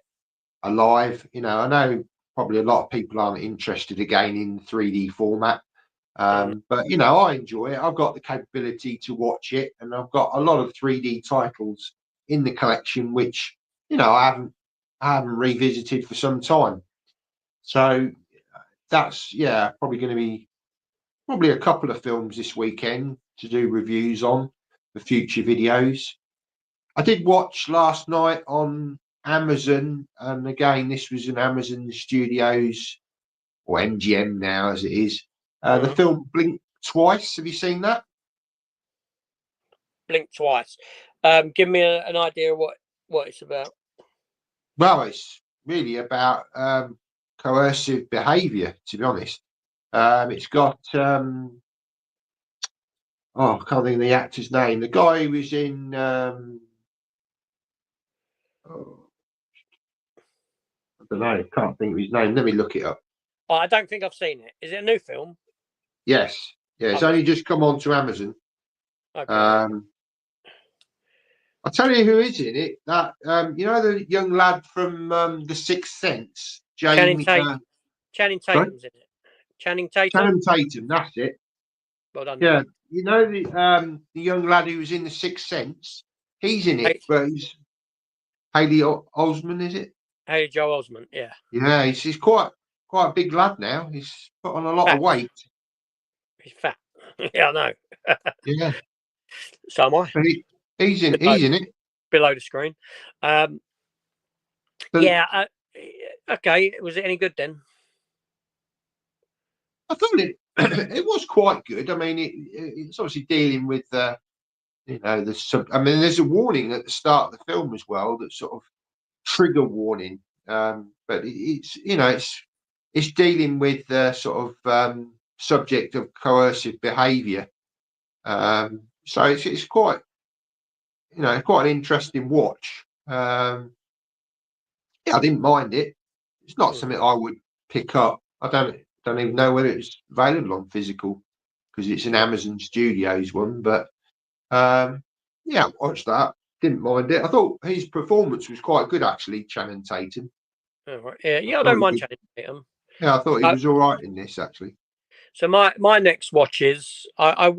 alive. You know, I know probably a lot of people aren't interested again in 3D format. But you know, I enjoy it. I've got the capability to watch it, and I've got a lot of 3D titles in the collection, which you know I haven't revisited for some time. So that's probably going to be probably a couple of films this weekend to do reviews on for future videos. I did watch last night on Amazon, and again, this was an Amazon Studios or MGM now as it is. The film Blink Twice. Have you seen that? Blink Twice. Give me an idea of what it's about. Well, it's really about coercive behaviour, to be honest. It's got I can't think of the actor's name. The guy who was in I don't know, can't think of his name. Let me look it up. Oh, I don't think I've seen it. Is it a new film? Yes. Yeah, it's only just come on to Amazon. Okay. I'll tell you who is in it. That you know, the young lad from The Sixth Sense, Channing Tatum. Channing Tatum's in it. Channing Tatum. Channing Tatum, that's it. Well done. Yeah, you know the young lad who was in The Sixth Sense. He's in it, but he's Haley Osment, is it? Haley Joel Osment, yeah. Yeah, he's quite a big lad now. He's put on a lot of weight. He's fat. Yeah, I know. Yeah. So am I. He's in it. Below the screen. Yeah. Okay. Was it any good then? I thought it it was quite good. I mean, it's obviously dealing with you know, I mean, there's a warning at the start of the film as well, that sort of trigger warning. But it's you know, it's dealing with the sort of subject of coercive behaviour. So it's quite, you know, quite an interesting watch. Yeah, I didn't mind it. It's not something I would pick up. I don't even know whether it's available on physical because it's an Amazon Studios one. But yeah, I watched that. Didn't mind it. I thought his performance was quite good, actually, Channing Tatum. Oh, right. Yeah, I don't mind Channing Tatum. Yeah, I thought he was all right in this, actually. So my next watch is I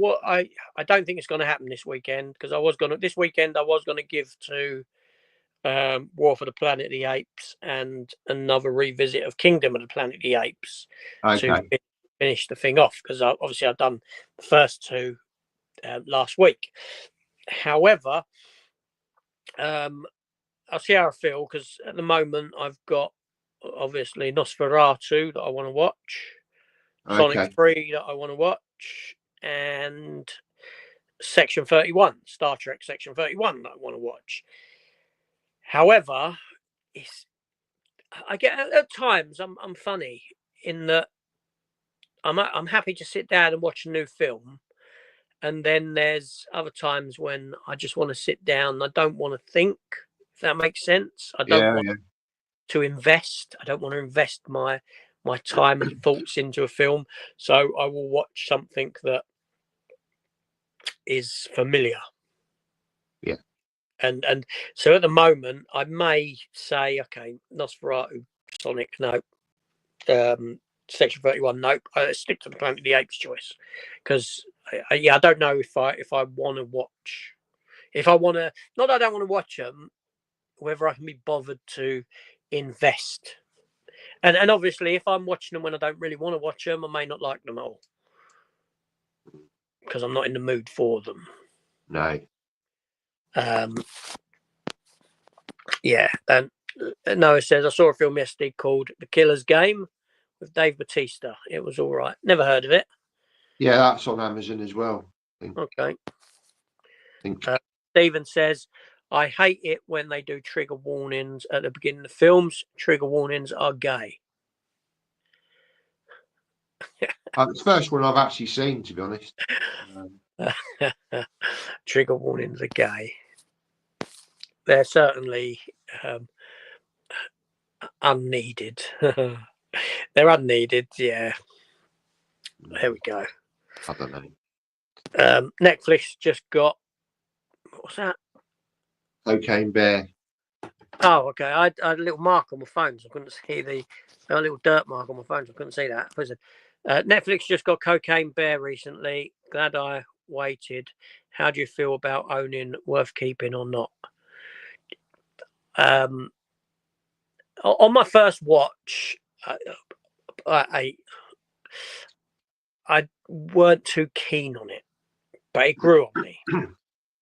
don't think it's going to happen this weekend, because this weekend I was going to give to War for the Planet of the Apes and another revisit of Kingdom of the Planet of the Apes to finish the thing off, because obviously I've done the first two last week. However, I'll see how I feel, because at the moment I've got obviously Nosferatu that I want to watch, Sonic 3 that I want to watch, and Section 31, Star Trek Section 31 that I want to watch. However, I get at times I'm funny in that I'm happy to sit down and watch a new film, and then there's other times when I just want to sit down and I don't want to think, if that makes sense. I don't want to invest. I don't want to invest my time and thoughts into a film, so I will watch something that is familiar. Yeah. And so at the moment I may say, okay, Nosferatu, Sonic, no. Section 31, nope. I stick to the Planet of the Apes choice, because I don't know if I want to watch, if I want to, not that I don't want to watch them, whether I can be bothered to invest. And obviously, if I'm watching them when I don't really want to watch them, I may not like them all, because I'm not in the mood for them. No. Yeah. And Noah says, I saw a film yesterday called The Killer's Game with Dave Bautista. It was all right. Never heard of it. Yeah, that's on Amazon as well. Okay. Stephen says, I hate it when they do trigger warnings at the beginning of films. Trigger warnings are gay. It's the first one I've actually seen, to be honest. Trigger warnings are gay. They're certainly unneeded. They're unneeded, yeah. There we go. I don't know. Netflix just got, what's that? Cocaine Bear. Oh, okay. I had a little mark on my phone, so I couldn't see a little dirt mark on my phone, so I couldn't see that. Netflix just got Cocaine Bear recently. Glad I waited. How do you feel about owning Worth Keeping or not? On my first watch, I weren't too keen on it, but it grew on me.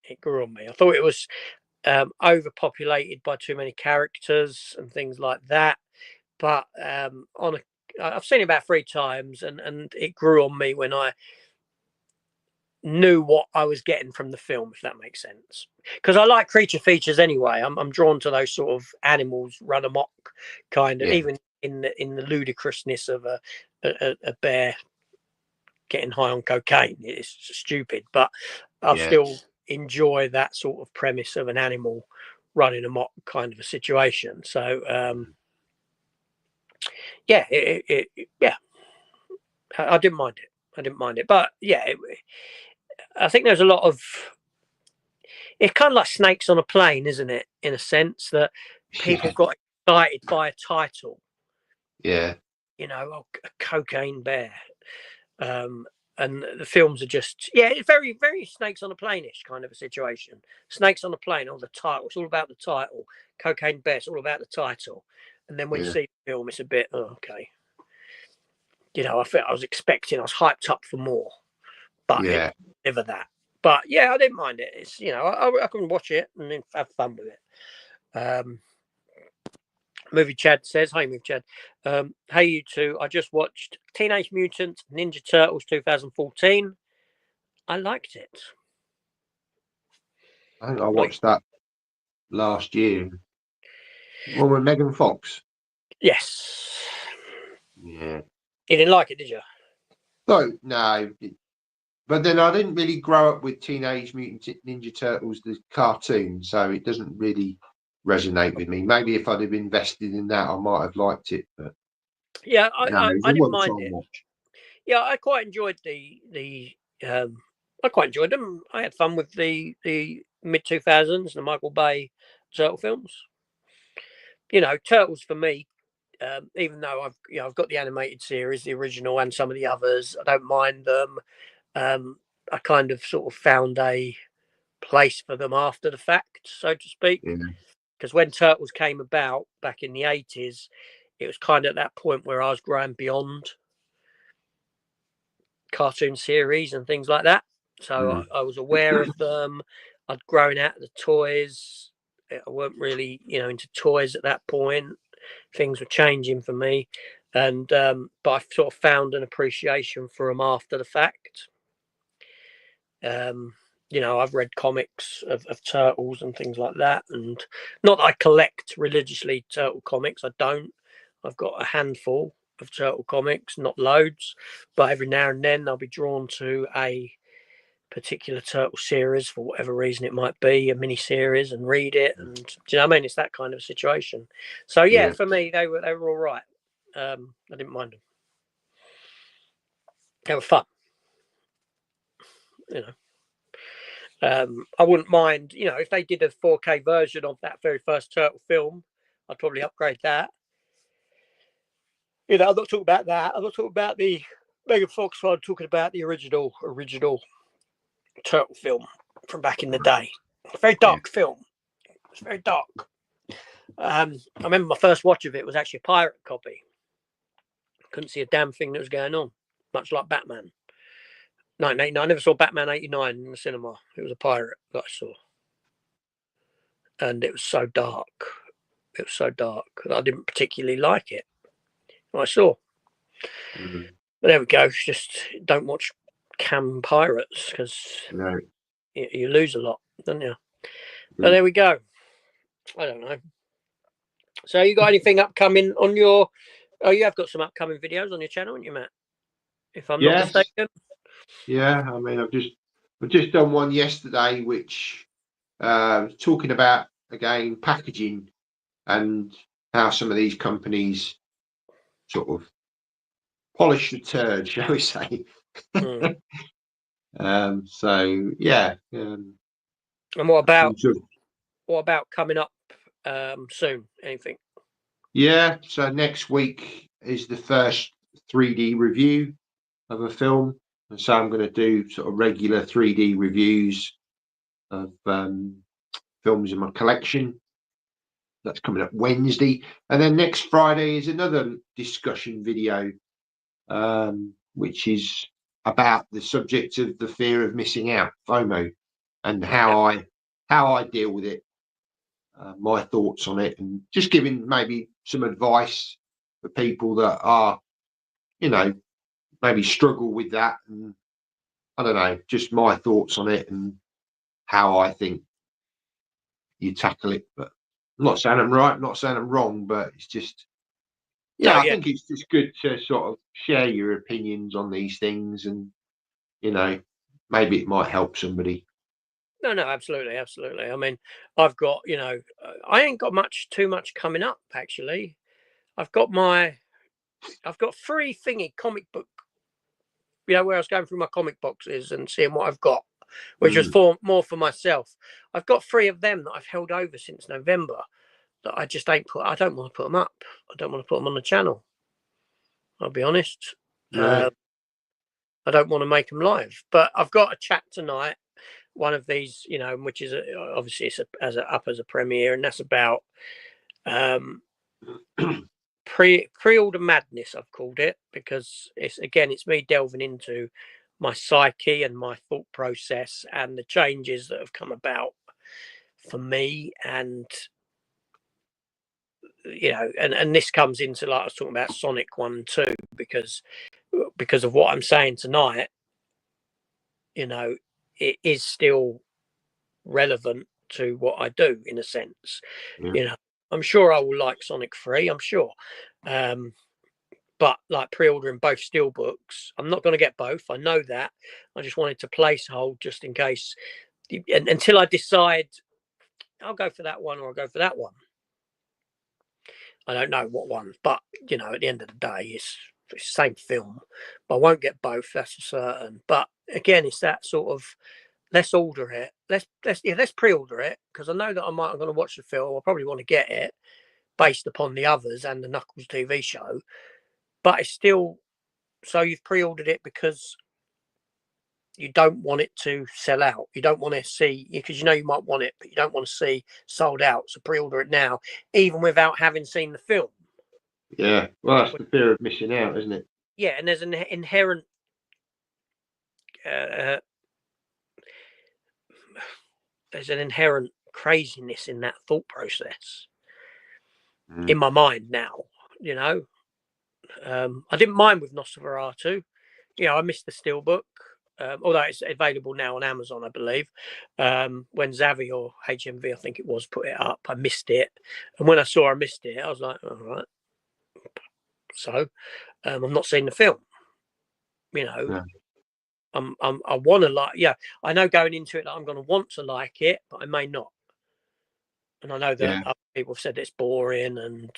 It grew on me. I thought it was overpopulated by too many characters and things like that. But I've seen it about 3 times, and it grew on me when I knew what I was getting from the film, if that makes sense. Because I like creature features anyway. I'm drawn to those sort of animals run amok kind of, even in the ludicrousness of a bear getting high on cocaine. It's stupid, but I still enjoy that sort of premise of an animal running amok kind of a situation. So yeah, I didn't mind it. But yeah, I think there's a lot of, it's kind of like snakes on a plane, isn't it? In a sense that people got excited by a title. Yeah. You know, a cocaine bear. And the films are just, it's very, very snakes on a plane-ish kind of a situation. Snakes on a plane, the title. It's all about the title. Cocaine bear, it's all about the title. And then when you see the film, it's a bit, okay. You know, I was hyped up for more. But it never that. But yeah, I didn't mind it. It's, you know, I can watch it and then have fun with it. Movie Chad says, "Hi, Movie Chad. Hey, you two. I just watched Teenage Mutant Ninja Turtles 2014. I liked it. I think I watched that last year. One with Megan Fox. Yes. Yeah. You didn't like it, did you? No. But then I didn't really grow up with Teenage Mutant Ninja Turtles, the cartoon, so it doesn't really resonate with me. Maybe if I'd have invested in that, I might have liked it. But yeah, I didn't mind it. Watch. Yeah, I quite enjoyed I quite enjoyed them. I had fun with the mid 2000s, the Michael Bay Turtle films. You know, Turtles for me. Even though I've got the animated series, the original, and some of the others, I don't mind them. I kind of sort of found a place for them after the fact, so to speak. Because when Turtles came about back in the 80s, it was kind of at that point where I was growing beyond cartoon series and things like that. So I was aware of them. I'd grown out of the toys. I weren't really, into toys at that point. Things were changing for me, and but I sort of found an appreciation for them after the fact. I've read comics of turtles and things like that, and not that I collect religiously turtle comics. I don't. I've got a handful of turtle comics, not loads, but every now and then I'll be drawn to a particular turtle series for whatever reason it might be, a mini series, and read it. And do you know what I mean? It's that kind of situation. So yeah, for me, they were all right. I didn't mind them. They were fun. I wouldn't mind, if they did a 4K version of that very first Turtle film, I'd probably upgrade that. I'm not talking about that. I'm not talking about the Megan Fox one. I'm talking about the original Turtle film from back in the day. It's a very dark film. It's very dark. I remember my first watch of it was actually a pirate copy. Couldn't see a damn thing that was going on, much like Batman. 1989. I never saw Batman 89 in the cinema. It was a pirate that I saw. And it was so dark. It was so dark that I didn't particularly like it. I saw. But there we go. Just don't watch cam pirates because you lose a lot, don't you? But there we go. I don't know. So you got anything upcoming on your? Oh, you have got some upcoming videos on your channel, haven't you, Matt? If I'm not mistaken. Yeah, I mean, I've just done one yesterday, which talking about again packaging and how some of these companies sort of polish the turd, shall we say? So yeah. And what about coming up soon? Anything? Yeah, so next week is the first 3D review of a film, and so I'm going to do sort of regular 3D reviews of films in my collection. That's coming up Wednesday, and then next Friday is another discussion video, which is about the subject of the fear of missing out, FOMO, and how I deal with it, my thoughts on it, and just giving maybe some advice for people that are, maybe struggle with that, and I don't know, just my thoughts on it and how I think you tackle it. But I'm not saying I'm right, I'm not saying I'm wrong, but it's just, No, I yeah. think it's just good to sort of share your opinions on these things, and maybe it might help somebody. No, absolutely. I mean, I've got, I ain't got too much coming up, actually. I've got 3 thingy comic book, where I was going through my comic boxes and seeing what I've got, which was more for myself. I've got 3 of them that I've held over since November that I just I don't want to put them up. I don't want to put them on the channel. I'll be honest. No. I don't want to make them live, but I've got a chat tonight. One of these, which is obviously it's up as a premiere, and that's about pre-order madness, I've called it, because it's me delving into my psyche and my thought process and the changes that have come about for me, and and this comes into, like I was talking about Sonic 1 and 2, because of what I'm saying tonight, it is still relevant to what I do, in a sense. Yeah. I'm sure I will like Sonic 3, I'm sure, but like pre-ordering both steelbooks, I'm not going to get both, I know that. I just wanted to place hold just in case, until I decide I'll go for that one or I'll go for that one. I don't know what one, but at the end of the day, it's the same film. But I won't get both, that's for certain. But again, it's that sort of, let's order it. Let's pre-order it, because I know that I'm going to watch the film. I'll probably want to get it based upon the others and the Knuckles TV show. But it's still, so you've pre-ordered it because you don't want it to sell out. You don't want to see, because you might want it, but you don't want to see sold out. So pre-order it now, even without having seen the film. Yeah, well, that's the fear of missing out, isn't it? Yeah, and there's an inherent craziness in that thought process in my mind now. I didn't mind with Nosferatu. I missed the steelbook, although it's available now on Amazon, I believe. When Zavi or HMV, I think it was, put it up, I missed it, and when I saw I missed it, I was like, all right. So I'm not seeing the film. Yeah. I want to like. Yeah, I know going into it that I'm going to want to like it, but I may not. And I know that other people have said it's boring and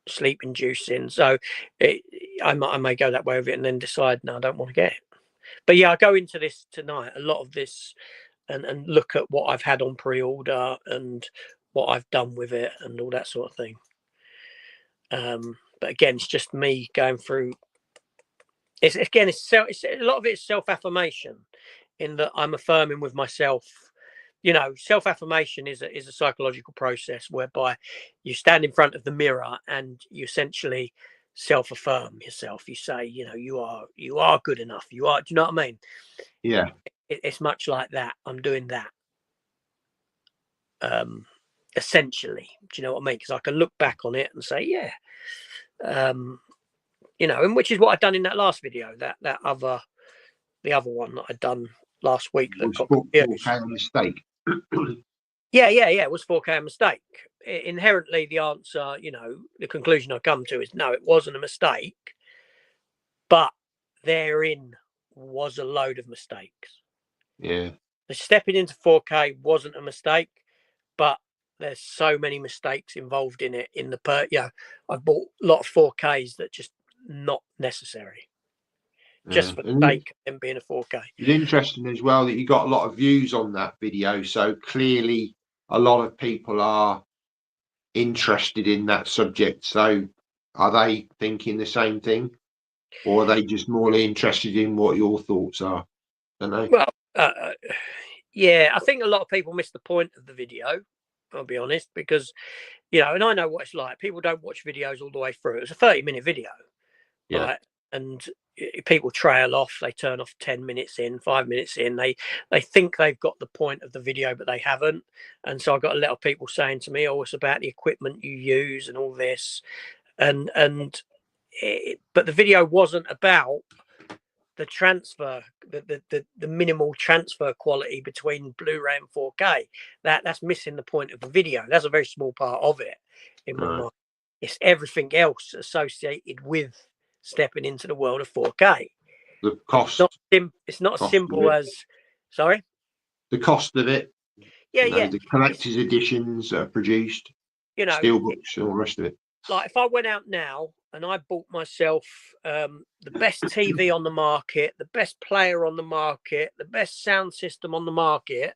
sleep inducing, so I may go that way with it and then decide, no, I don't want to get it. But yeah, I go into this tonight, a lot of this, and look at what I've had on pre-order and what I've done with it and all that sort of thing. But again, it's just me going through. It's a lot of it's self-affirmation, in that I'm affirming with myself. Self-affirmation is a psychological process whereby you stand in front of the mirror and you essentially self-affirm yourself. You say, you are good enough. Do you know what I mean? Yeah. It's much like that. I'm doing that. Essentially, do you know what I mean? Because I can look back on it and say, yeah. And which is what I'd done in that last video, the other one that I'd done last week that got 4K mistake. Yeah, it was 4K mistake. Inherently, the answer, the conclusion I come to is no, it wasn't a mistake, but therein was a load of mistakes. Yeah. The stepping into 4K wasn't a mistake, but there's so many mistakes involved in it. I've bought a lot of 4Ks that just not necessary, just for the sake of them being a 4K. It's interesting as well that you got a lot of views on that video, so clearly a lot of people are interested in that subject. So are they thinking the same thing, or are they just more interested in what your thoughts are? I don't know. Well, yeah, I think a lot of people miss the point of the video. I'll be honest, because and I know what it's like. People don't watch videos all the way through. It's a 30-minute video, right? And people trail off. They turn off 10 minutes in, 5 minutes in. They think they've got the point of the video, but they haven't. And so I got a lot of people saying to me, "Oh, it's about the equipment you use and all this," but the video wasn't about the transfer, the minimal transfer quality between Blu-ray and 4K. That's missing the point of the video. That's a very small part of it in my mind. It's everything else associated with stepping into the world of 4K. The cost. It's not as simple as. Sorry. The cost of it. Yeah. The collector's editions are produced. Steelbooks and all the rest of it. Like if I went out now and I bought myself the best TV on the market, the best player on the market, the best sound system on the market,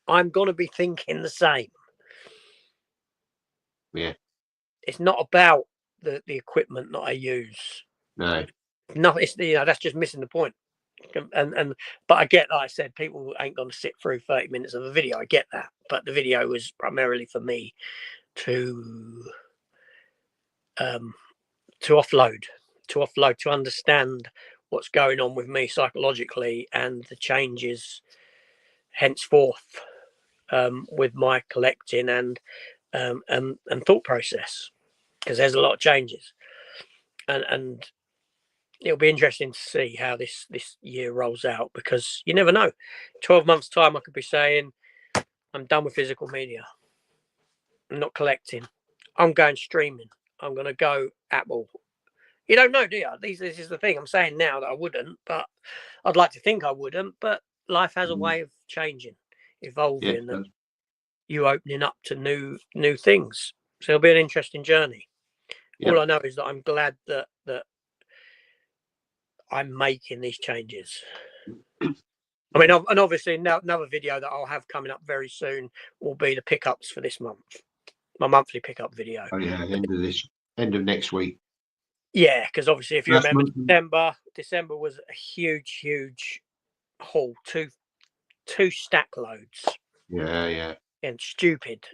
I'm going to be thinking the same. Yeah. It's not about the equipment that I use. No. It's that's just missing the point. But I get, like I said, people ain't going to sit through 30 minutes of a video. I get that, but the video was primarily for me to offload, to understand what's going on with me psychologically and the changes henceforth with my collecting and thought process, because there's a lot of changes, and it'll be interesting to see how this year rolls out, because you never know. 12 months time I could be saying I'm done with physical media, I'm not collecting, I'm going streaming, I'm going to go Apple. You don't know, do you? This is the thing. I'm saying now that I wouldn't, but I'd like to think I wouldn't. But life has a way of changing, evolving, and you opening up to new things. So it'll be an interesting journey. All I know is that I'm glad that I'm making these changes. I mean, and obviously another video that I'll have coming up very soon will be the pickups for this month. My monthly pickup video. Oh yeah, end of next week. Yeah, because obviously if you remember, December was a huge haul, two stack loads. Yeah. And stupid.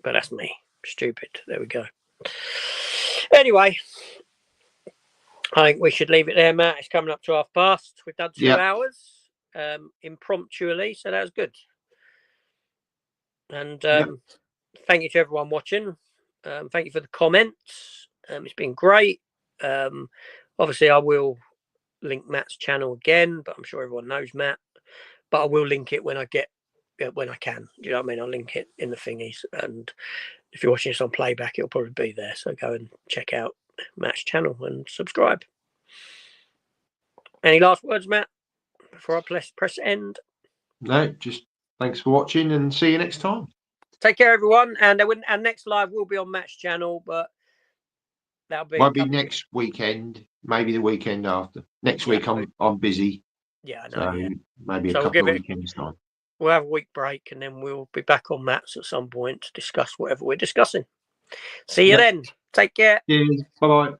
But that's me. Stupid. There we go. Anyway, I think we should leave it there, Matt. It's coming up to past. We've done 2 hours impromptually, so that was good. And thank you to everyone watching. Thank you for the comments. It's been great. Obviously, I will link Matt's channel again, but I'm sure everyone knows Matt. But I will link it when I can. You know what I mean? I'll link it in the thingies. And if you're watching this on playback, it'll probably be there. So go and check out Matt's channel and subscribe. Any last words, Matt, before I press end? No, just thanks for watching and see you next time. Take care, everyone. And our next live will be on Matt's channel, but that'll be... Might be next weekend, maybe the weekend after. Next week I'm busy. Yeah, I know. So maybe a couple of weekends time. We'll have a week break and then we'll be back on Matt's at some point to discuss whatever we're discussing. See you then. Take care. Cheers. Bye-bye.